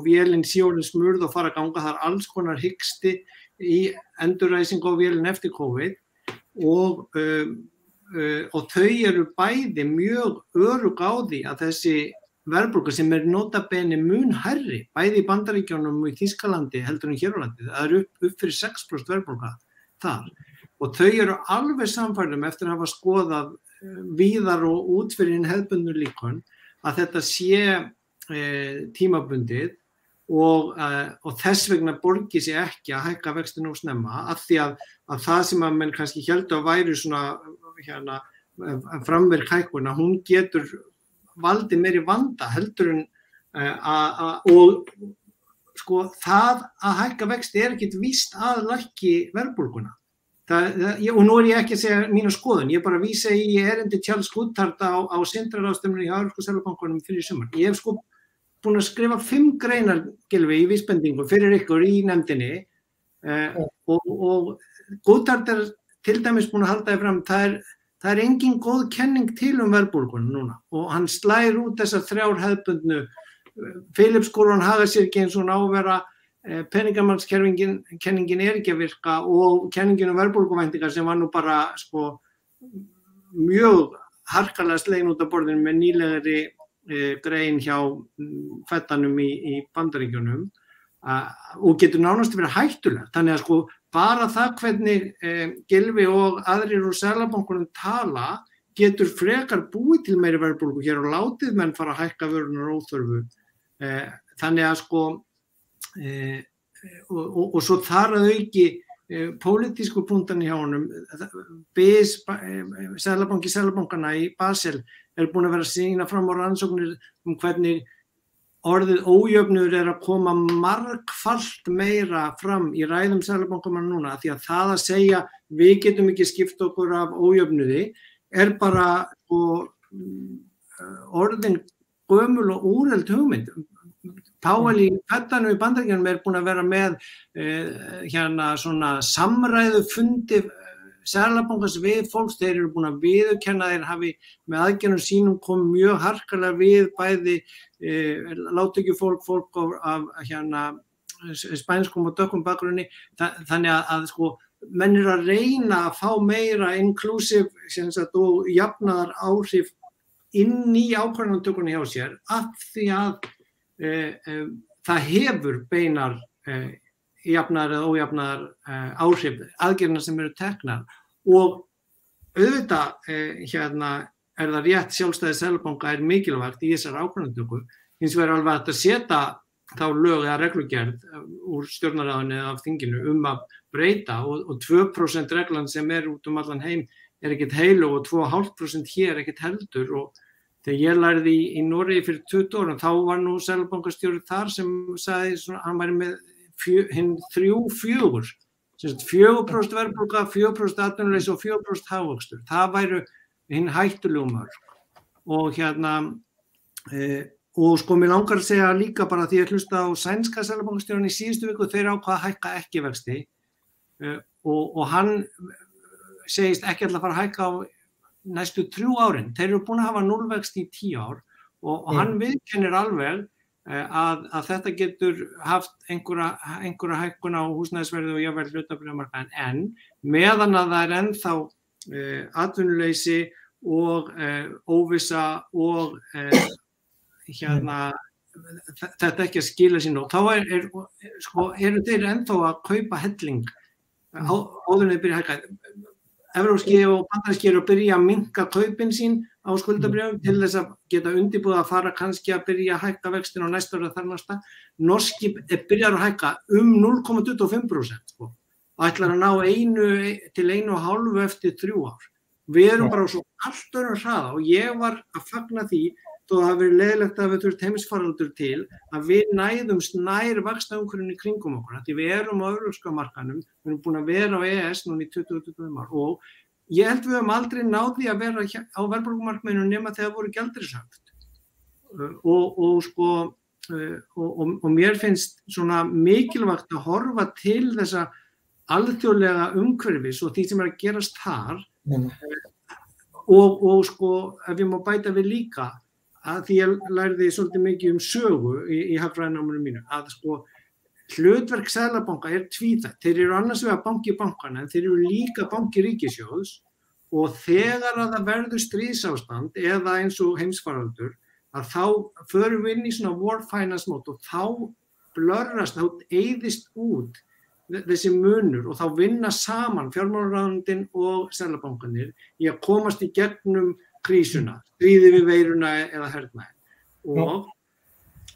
vélinn sé orðin smurð og fara að ganga, það er alls konar hiksti í endurræsingu á vélinn eftir COVID og þau eru bæði mjög örugg á því að þessi verðbólga sem notabene mun hærri, bæði í Bandaríkjunum og í Þýskalandi heldur en hér á landi, það er upp fyrir 6% verðbólga þar og þau eru alveg sannfærð eftir að hafa skoðað víðar og út fyrir hinn hefðbundnu líkön að þetta sé tímabundið og þess vegna borgi sig ekki að hækka vextina of snemma af því að það sem að menn kannski héldu að væri svona framvirk hækkun að hún getur valdið meiri vanda heldur en og sko það að hækka vexti ekkert víst að lækki verðbólguna. Og nú ég ekki að segja mína skoðun, ég bara vísa í erindi Charles Goodhart á sindraráðstefnunni hjá Evrópska seðlabankanum fyrir sumar. Ég hef sko búin að skrifa 5 greinar, Gylfi, í vísbendingu fyrir ykkur í nefndinni og Goodhart til dæmis búin að halda því fram, það engin góð kenning til verðbólguna núna og hann slær út þessar 3 hefðbundnu Phillips-kúrfan hagar sér ekki eins og hún á að vera peningamagnkenningin ekki að virka og kenningin verðbólguvæntingar sem var nú bara sko mjög harkalega slegin út af borðinu með nýlegri grein hjá feddanum í Bandaríkjunum og getur nánast verið hættulegt. Þannig að sko bara það hvernig Gylfi og aðrir úr Seðlabankanum tala getur frekar búið til meiri verðbólgu hér og látið menn fara að hækka vörunar óþörfu. Þannig að sko og svo þar að auki pólitísku punktarnir hjá honum Seðlabankana í Basel búin að vera að sýna fram á rannsóknir hvernig orðið ójöfnuður að koma margfalt meira fram í ræðum Seðlabankamanna núna því að það að segja við getum ekki skipt okkur af ójöfnuði bara orðin gömul og úrelt hugmynd. Powell í feddanum í Bandaríkjunum búin að vera með svona samræðufundi Seðlabankans við fólks, þeir eru búin að viðurkenna þeir hafi með aðgerðum sínum komið mjög harkalega við bæði lágtekjufólk af spænskum og dökkum bakgrunni, þannig að sko menn eru að reyna að fá meira inclusive og jafnaðar áhrif inn í ákvarðanatökunni hjá sér af því að það hefur beinar jafnaðar eða ójafnaðar áhrif aðgerðina sem eru teknar og auðvitað það rétt sjálfstæði Seðlabanka mikilvægt í þessar ákvarðanatöku, hins vegar alveg hægt að setja þá lög eða reglugerð úr stjórnarráðinu eða af þinginu að breyta og 2% reglan sem út allan heim ekkert heilu og 2,5% hér ekkert heldur og þegar ég lærði í Noregi fyrir 20 árum þá var nú Seðlabankastjóri þar sem sagði hann væri með hinn 3-4 4% verðbólga, 4% atvinnuleysi og 4% hagvöxtur. Það væru hinn hættulegu mörk og og sko mér langar að segja líka bara því að hlusta á sænska Seðlabankastjórann í síðustu viku þeir ákvað að hækka ekki vexti og hann segist ekki að fara að hækka á næstu 3 árin. Þeir eru búin að hafa 0 vexti í 10 ár og hann viðkennir alveg að þetta getur haft einhverja hækkun á húsnæðisverði og jafnvel hlutabréfamarkaðinn en meðan að það ennþá atvinnuleysi og óvissa og þetta ekki að skila sín og þá eru þeir ennþá að kaupa helling áður en þeir byrja að hækka. Evrópski og bandaríski eru að byrja að minnka kaupin sín á skuldabréfum til þess að geta undirbúið að fara kannski að byrja að hækka vextin á næsta ári þar næsta. Norski byrjar að hækka 0,25% ætlar að ná 1 til 1,5 eftir 3 ár. Við erum bara svo allt öðrum hraða og ég var að fagna því þó það hafi verið leiðilegt að við þurft heimsfaraldur til að við næðumst nær vaxtaumhverfinu í kringum okkur. Því við erum á evrópska markaðnum, við erum búin að vera á EES núna í 20-25 ár og ég held við höfum aldrei náð því að vera á verðbólgumarkaðnum nema þegar voru gjaldeyrishöft. Og mér finnst svona mikilvægt að horfa til þessa alþjóðlega umhverfis og því sem að gerast þar og sko ef ég má bæta við líka að því ég lærði svolítið mikið sögu í hagfræðináminu mínu að sko hlutverk Seðlabanka tvíþætt. Þeir eru annars vegar banki bankana en þeir eru líka banki ríkissjóðs og þegar að það verður stríðsástand eða eins og heimsfaraldur að þá förum við inn í svona war finance mót og þá blörrast, þá eyðist út þessi munur og þá vinna saman fjármálaráðuneytin og seðlabankarnir í að komast í gegnum krísuna, stríði við veiruna eða hernaðinn.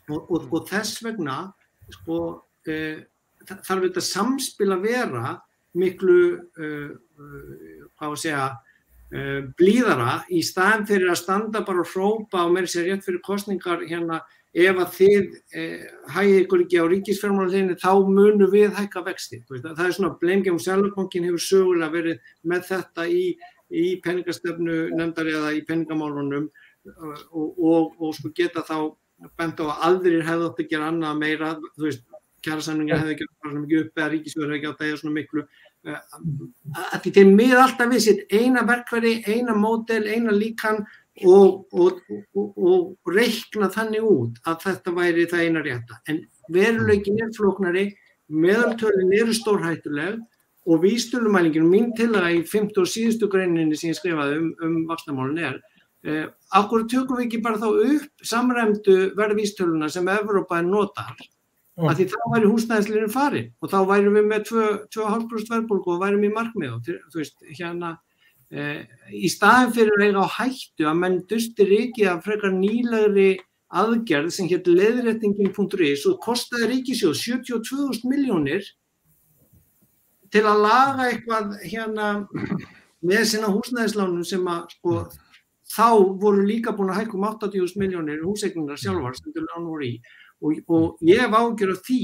Og þess vegna sko, þarf þetta samspil að vera miklu blíðara í staðinn fyrir að standa bara og hrópa og meira sér rétt fyrir kosningar hérna ef að þið hægir ykkur ekki á ríkisfjármálaleiðinni þá munum við hækka vexti. Það er svona bleimgefum Seðlabankinn hefur sögulega verið með þetta í peningastefnu nefndar eða í peningamálunum og sko geta þá bent á að aðrir hefðu átt að gera annað meira, þú veist, kjarasamningar hefðu ekki bara mikið upp eða ríkisfjármálaleiðinni hefðu ekki átt að eiga svona miklu að því þeir miða alltaf við sitt eina verkfæri, eina módel, eina líkan og reikna þannig út að þetta væri það eina rétta. En veruleikin flóknari, meðaltölin eru stórhættuleg og vísitölumælingin, mín tillaga í 5. og síðustu greininni sem ég skrifaði vaxtamálin af hverju tökum við ekki bara þá upp samræmdu verðvísitöluna sem Evrópa notar, af því þá væri húsnæðisliðurinn farin og þá værum við með 2,5% verðbólgu og værum í markmiðum, þú veist, hérna í staðinn fyrir að eiga á hættu að menn dusti rykið af frekar nýlegri aðgerð sem hét leiðréttingin.is og kostaði ríkissjóð 72.000 milljónir til að laga eitthvað hérna með sinna húsnæðislánum sem að sko þá voru líka búin að hækka 80.000 milljónir húseignirnar sjálfar sem til lán voru í og ég hef ágjör af því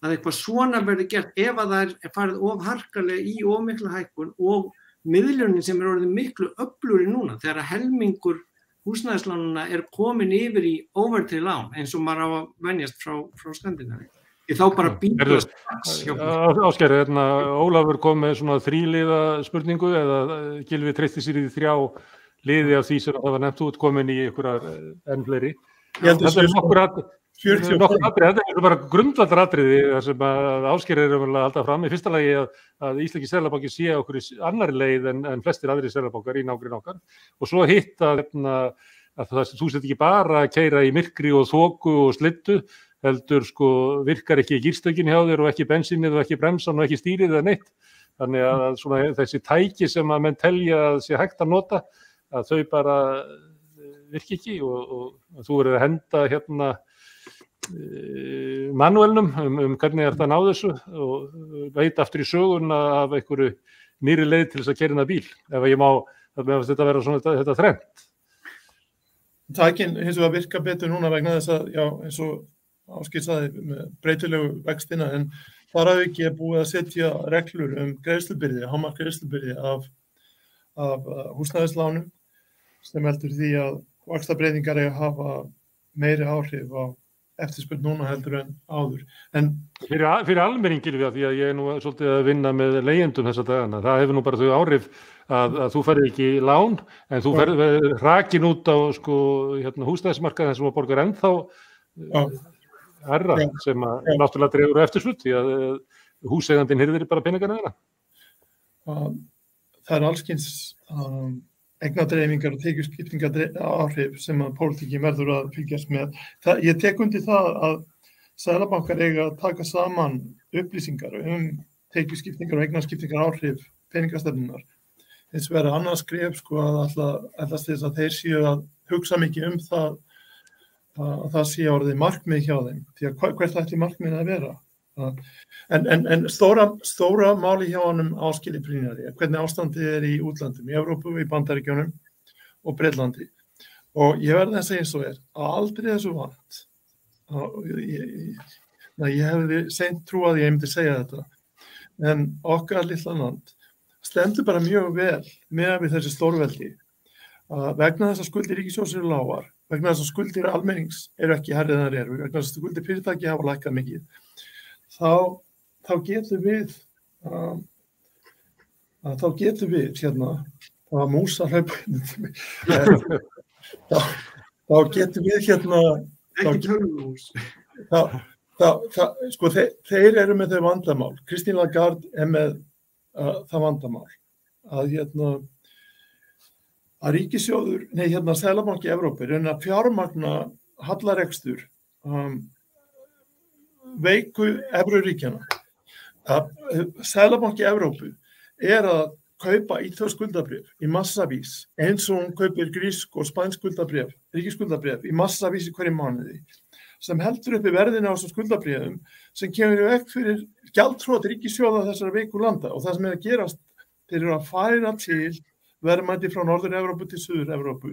að eitthvað svona verði gert ef að það farið of harkalega í of mikla hækkun og miðlunin sem orðið miklu öflugri núna þegar að helmingur húsnæðislánanna komin yfir í óverðtryggð lán eins og maður á að venjast frá Skandinavíu. Ég þá bara býta Ásgeir, Ólafur kom með svona 3-liða spurningu eða Gylfi treysti sér í 3 liði af því sem það var nefnt út komin í einhverjar enn fleiri. Þetta er bara grundvallaratriði þar sem að Ásgeir að halda fram í fyrsta lagi að Íslenski seðlabanki sé okkur í annarri leið en flestir aðrir seðlabankar í nágrenni okkar og svo hitt að þú sett ekki bara að keyra í myrkri og þoku og slittu heldur sko virkar ekki gírstökin hjá þér og ekki bensínið og ekki bremsan og ekki stýrið eða neitt þannig að svona þessi tæki sem að menn telja að sé hægt að nota að þau bara virki ekki og þú verður að henda hérna manuelnum hvernig það ná þessu og veit aftur í söguna af einhverju nýri leið til þess að keyra inn að bíl ef ég má, þetta vera svona þetta þrennt. Tækin hins vegar virka betur núna vegna þess að, já, eins og Ásgeir sagði með breytilegu vextina en þar hafi ekki búið að setja reglur greiðslubyrði, hámark greiðslubyrði af húsnæðislánum sem heldur því að vaxtabreytingar hafa meiri áhrif á eftirspurn núna heldur en áður. En fyrir almenningin við því að ég nú svolítið að vinna með leigjendum þessa dagana. Það hefur nú bara þau áhrif að þú ferð ekki lán en þú ferð rakin út á sko húsnæðismarkaðinn sem borgar ennþá herra sem að náttúrulega dregur eftirspurn því að húseigandinn hirðir bara peningana þeirra. Það er allskyns eignadreifingar og tekjuskiptingar áhrif sem að pólitíkin verður að fylgjast með. Ég tek undir það að seðlabankar eiga að taka saman upplýsingar tekjuskiptingar og eignaskiptingar áhrif peningastefnunnar. Þess verður annars skref sko að allast þess að þeir séu að hugsa mikið það að það sé orðið markmið hjá þeim. Því að hvert ætti markmið að vera? En stóra máli hjá honum Ásgeiri Brynjari hvernig ástandið í útlandum, í Evrópu, í Bandaríkjunum og Bretlandi og ég verði að segja eins og að aldrei þessu vant ég hefði seint trúað að ég myndi segja þetta en okkar litla land stendur bara mjög vel með við þessi stórveldi vegna þess að skuldir ríkissjóðs eru lágar vegna þess að skuldir almennings eru ekki hærri en þær eru vegna þess að skuldir fyrirtæki hafa lækkað mikið þá getum við hérna að músa hlaupinu þá getum við hérna ekki tölvús sko þeir eru með þau vandamál Christine Lagarde með það vandamál að að ríkissjóður Seðlabanki Evrópu er að fjármagna hallarekstur veiku evruríkjana Seðlabanki Evrópu að kaupa ítölsk skuldabréf í massavís eins og hún kaupir grísk og spænsk skuldabréf, ríkisskuldabréf í massavís í hverjum mánuði sem heldur uppi verðinu á þessum skuldabréfum sem kemur í veg fyrir gjaldþrot ríkissjóða þessara veiku landa og það sem að gerast, þeir að færa til verðmæti frá Norður-Evrópu til Suður-Evrópu.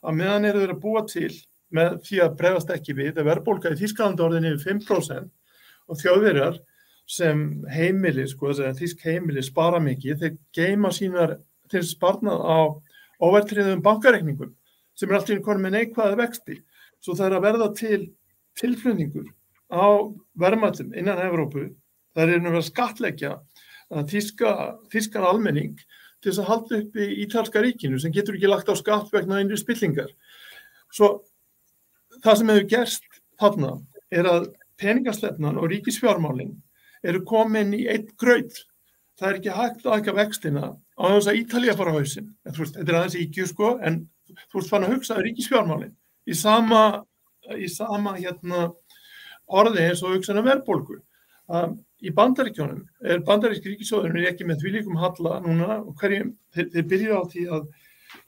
Að meðan þeir að búa til með því að bregðast ekki við, að verðbólga í Þýskalandi orðin yfir 5% og Þjóðverjar sem heimili, þýsk heimili spara mikið, þeir geyma sínar til sparnað á óverðtryggðum bankareikningum sem allt í einu konum með neikvæða vexti. Svo það að verða til tilflutningur á verðmætum innan Evrópu. Það að vera skattleggja þýskan almenning til þess að halda upp í ítalska ríkinu sem getur ekki lagt á skatt vegna innri spillingar. Svo það sem hefur gerst þarna að peningastefnan og ríkisfjármálin eru komin í einn graut. Það ekki hægt að hækka vextina á þess að Ítalía fara á hausinn. Þetta aðeins íkju en þú ert fann að hugsa ríkisfjármálin í sama orði eins og hugsa verðbólgu. Í Bandaríkjunum bandaríski ríkissjóðurinn ekki með þvílíkum halla núna og þeir byrjuðu á því að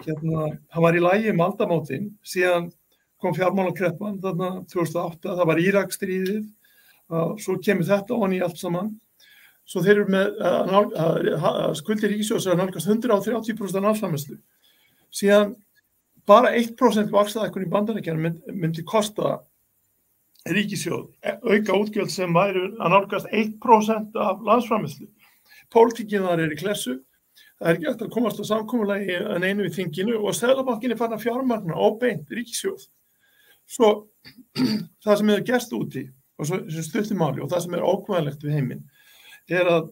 hann var í lagi aldamótin, síðan kom fjármálakreppan þarna 2008, það var Íraksstríðið, svo kemur þetta ofan í allt saman. Svo þeir eru með skuldir ríkissjóðs að nálgast 130% landsframleiðslu. Síðan bara 1% vaxtahækkun í Bandaríkjunum myndi kosta ríkissjóð, auka útgjöld sem væru að nálgast 1% af landsframleiðslu. Pólitíkin þar í klessu, það ekki hægt að komast á samkomulagi en einu í þinginu og Seðlabankinn farin að fjármagna óbeint ríkissjóð. Svo það sem hefur gerst úti og sem stuttu máli og það sem ókvæðilegt við heiminn að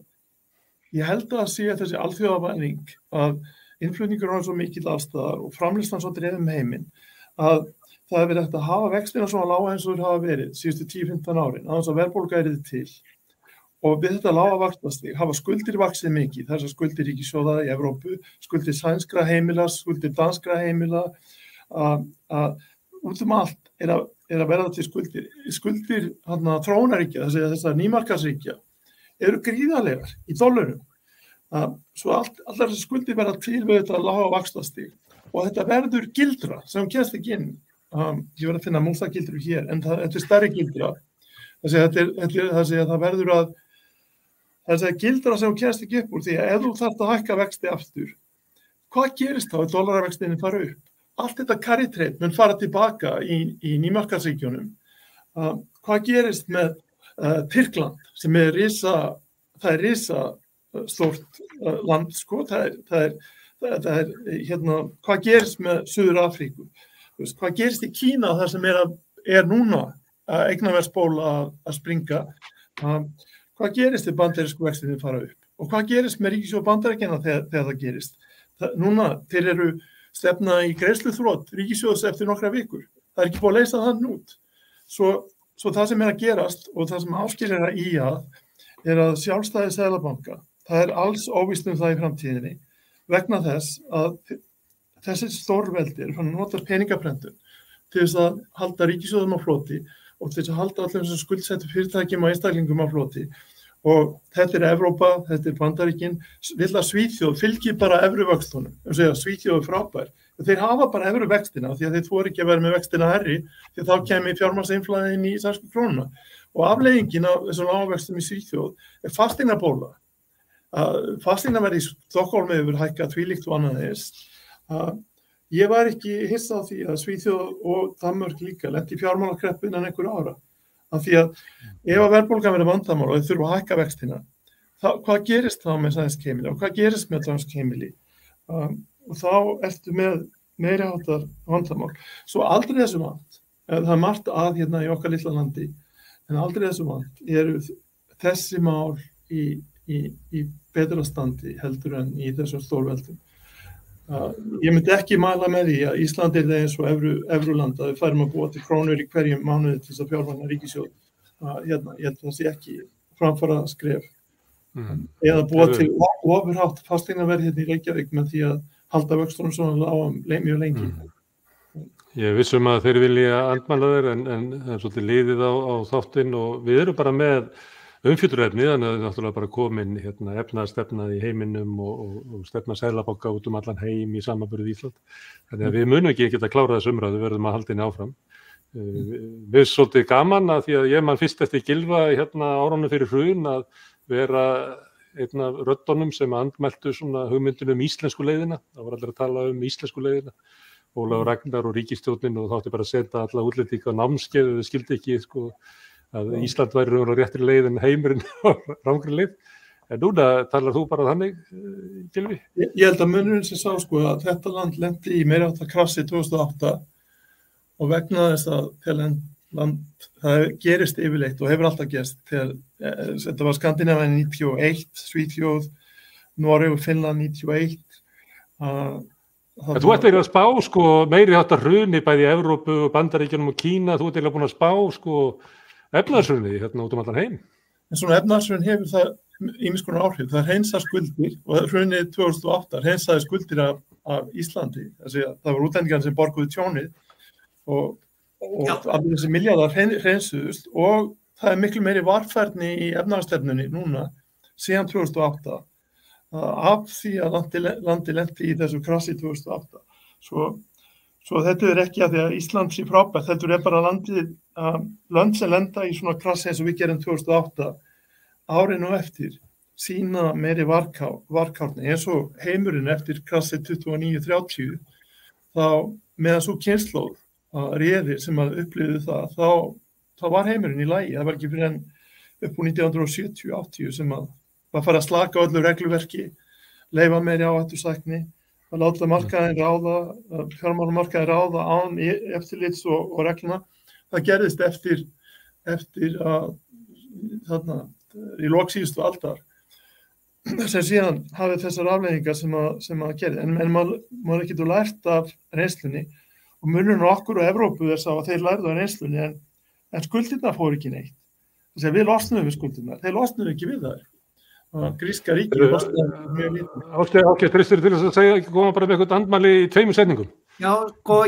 ég held að sé þessi alþjóðavæðing að innflutningur er svo mikill allstaðar og framleiðslan svo dreifð heiminn að það hefur verið hægt að hafa vextina svona lága eins og þeir hafa verið síðustu 10-15 árin, aðeins að verðbólga er til. Og við þetta lága vaxtastig hafa skuldir vaxið mikið, þessar skuldir ríkissjóða í Evrópu, skuldir sænskra heimila, skuldir danskra heimila, út allt að verða til skuldir þróunaríkja, þessar nýmarkaðsríkja, eru gríðarlegar í dollurum. Svo allar þessar skuldir verða til við þetta lága vaxtastig og þetta verður gildra sem kemst ekki inn. Ég verð að finna múltagildru hér, en þetta stærri gildra. Það verður að þessi gildra sem kemst ekki upp úr því að ef þú þarft að hækka vexti aftur, hvað gerist þá ef dollarvextinni fara upp? Allt þetta carry trade mun fara tilbaka í nýmarkaðsríkjunum. Hvað gerist með Tyrkland sem risa stórt land, sko, hvað gerist með Suður-Afríku? Hvað gerist í Kína þar sem núna eignaverðsbóla að springa? Hvað gerist þegar bandarísku vextirnir fara upp? Og hvað gerist með ríkissjóð Bandaríkjanna þegar það gerist? Núna, þeir eru stefna í greiðsluþrot ríkissjóðs eftir nokkra vikur. Það ekki búið að leysa það út. Svo það sem að gerast og það sem Ásgeir að sjálfstæði Seðlabanka, það alls óvíst það í framtíðinni vegna þess að þessi stórveldir fann að nota peningaprentun til þess að halda ríkissjóðum á floti og til þess að halda allir þessum skuldsettu fyrirtækjum og einstaklingum á floti. Og þetta Evrópa, þetta Bandaríkin, lilla Svíþjóð fylgir bara evruvöxtunum. Svíþjóð frábær. Þeir hafa bara evruvextina því að þeir þori ekki að vera með vextina herri því að þá kemur fjármagnsinflæðin í sænsku krónuna. Og afleiðingin af þessum lágvextum í Svíþjóð fasteignabóla. Fasteignaverð í Stokkhólmi hefur hækkað þvílíkt og annað þess. Ég var ekki hissa á því að Svíþjóð og Danmörk líka lenti í fjármálakreppu innan einhverju ára. Af því að ef að verðbólgan verður vandamál og þau þurfa að hækka vextina, hvað gerist þá með sænsk heimili og hvað gerist með dansk heimili? Og þá ertu með meiri háttar vandamál. Svo aldrei þessu vant, það margt að hérna í okkar litla landi, en aldrei þessu vant eru þessi mál í betra standi heldur en í þessum stórveldum. Ég myndi ekki mæla með því að Ísland það eins og evruland að við færum að búa til krónur í hverjum mánuði til þess að fjármagna ríkissjóð. Ég held að það sé ekki framfara skref. Eða búa til ofurhátt fasteignaverð hérna í Reykjavík með því að halda vöxtunum svona lágum mjög lengi. Ég vissum að þeir vilja andmæla þér en það svolítið liðið á þáttinn og við erum bara með umfjöldurefni, þannig að það er náttúrulega bara komin efnaðarstefna í heiminum og stefna seðlabanka út allan heim í samanburði Ísland. Þannig að við munum ekki geta klárað þessu umræðu, verðum að halda henni áfram. Við svolítið gaman að því að ég man fyrst eftir Gylfa árunum fyrir hrun að vera einn af röddunum sem andmæltu svona hugmyndunum íslensku leiðina. Það var allir að tala íslensku leiðina. Ólafur Ragnar og ríkisstjórnin og þátti bara að setja alla útlendinga á námskeið og þau skildi ekki að Ísland væri raunverulega réttri leið en heimurinn á rangri leið. En núna talar þú bara þannig, Gylfi? Ég held að munurinn sem sá að þetta land lenti í meira átta krassi 2008 og vegna þess að það gerist yfirleitt og hefur alltaf gerst þegar þetta var Skandinavía 91, Svíþjóð, Noregur, Finnland 91. Þú ert eiginlega að spá meiri háttar hruni bæði í Evrópu og Bandaríkjunum og Kína, þú ert eiginlega búin að spá efnahagshruni út allan heim. En svona efnahagshrun hefur það ýmiss konar áhrif. Það hreinsar skuldir og hrunið 2008 hreinsaði skuldir af Íslandi. Það var útlendingar sem borguðu tjónið og allir þessi milljarðar hreinsuðust og það er miklu meiri varfærni í efnahagsstefnunni núna síðan 2008 af því að landi lenti í þessu krassi 2008. Svo þetta er ekki að því að Ísland sé frábært, þetta er bara lönd sem lenda í svona krassi eins og við gerum 2008 árinu eftir sína meiri varkárni eins og heimurinn eftir krassi 29-30 þá meðan svo kynslóð réði sem að upplifðu þá var heimurinn í lagi. Það var ekki fyrir enn upp úr 1970-80 sem að fara að slaka öllu regluverki, leyfa meiri áhættusækni, að láta markaðinn ráða, fjármálamarkaðinn ráða án eftirlits og regluna. Það gerðist eftir að þarna í lok síðustu aldar sem síðan hafið þessar afleiðingar sem að gerði. En maður getur lært af reynslunni og munurinn á okkur og Evrópu þess að þeir lærðu af reynslunni en skuldirnar fóru ekki neitt. Þess að við losnum við skuldirnar, þeir losnum ekki við þær. Gríska ríki losnaði mjög lítið. Ágætt, treystir til þess að segja ekki koma bara með eitthvað andmæli í 2 setningum. Já,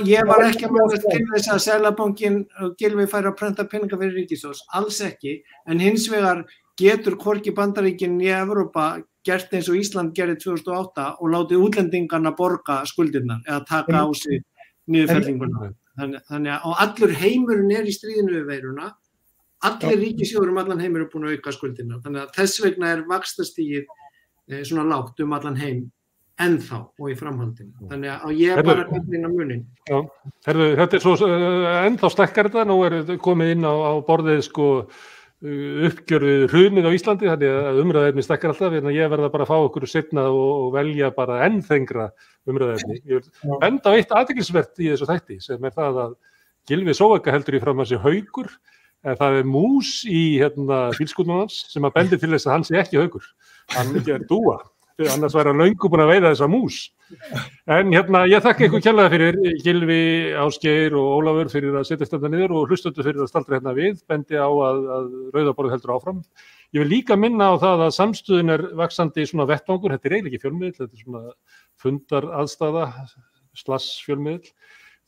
ég var ekki að mæla til þess að Seðlabankinn og Gylfi færi að prenta peninga fyrir ríkissjóðs, alls ekki, en hins vegar getur hvorki Bandaríkin í Evrópa gert eins og Ísland gerði 2008 og látið útlendingarna borga skuldirnar eða taka á sig niðurfellinguna. Þannig að allur heimurinn í stríðinu við veiruna, allir ríkissjóður allan heimur búin að auka skuldirnar. Þannig að þess vegna vaxtastigið svona lágt allan heim ennþá og í framhaldinu. Þannig að ég bara inn á munin. Já, þetta svo ennþá stekkar þetta, nú komið inn á borðið uppgjörðu hrunið á Íslandi, þannig að umræðuefni stekkar alltaf, en ég verða bara að fá okkur seinna og velja bara enn þengra umræðuefni. Ég vil enda á eitt athyglisvert í þessu þætti, sem það að Gylfi Zoëga heldur í fram að sé haukur, en það mús í bílskúrnum hans sem að bendir til þess að hann sé ekki haukur. Hann er dúa, annars væri hann löngu búin að veiða þessa mús. En ég þakka ykkur kærlega fyrir, Gylfi, Ásgeir og Ólafur fyrir að setja þetta niður og hlustendur fyrir að staldra við, bendi á að Rauða borðið heldur áfram. Ég vil líka minna á það að samstöðun er vaxandi svona vettvangur, þetta er eiginlega ekki fjölmiðill, þetta er svona fundaraðstaða / fjölmiðill.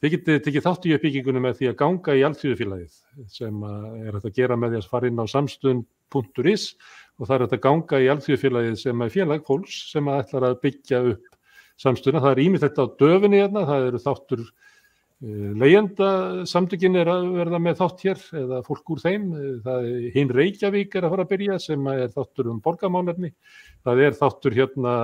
Þið getið tekið þátt í uppbyggingunni með því að ganga í Alþýðufélagið sem er hægt að gera með því að fara inn á samstöðun.is og það er hægt að ganga í Alþýðufélagið sem er félag fólks sem ætlar að byggja upp samstöðuna. Það er ýmislegt á döfinni hérna, það eru þáttur leigjendasamtökin að verða með þátt hér eða fólk úr þeim. Það er Hinn Reykjavík að fara að byrja sem er þáttur borgarmálefni. Það er þáttur hérna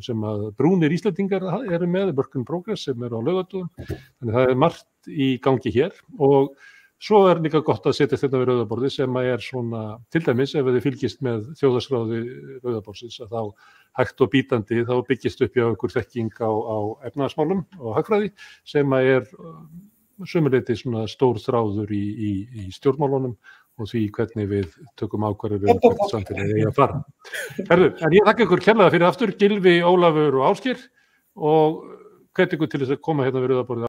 sem að brúnir Íslendingar eru með, Work in Progress sem er á laugardögum. Þannig það er margt í gangi hér og svo er líka gott að setja þetta við Rauða borðið sem er svona, til dæmis ef þið fylgist með þjóðhagsráði Rauða borðsins að þá hægt og bítandi þá byggist upp hjá ykkur þekking á efnahagsmálum og hagfræði sem er sömuleyti svona stór þráður í stjórnmálunum og því hvernig við tökum ákvarðanir hvert samfélagið eigi að fara. En ég þakka ykkur kærlega fyrir aftur, Gylfi, Ólafur og Ásgeir og hvet ykkur til þess að koma hérna við Rauða borðið.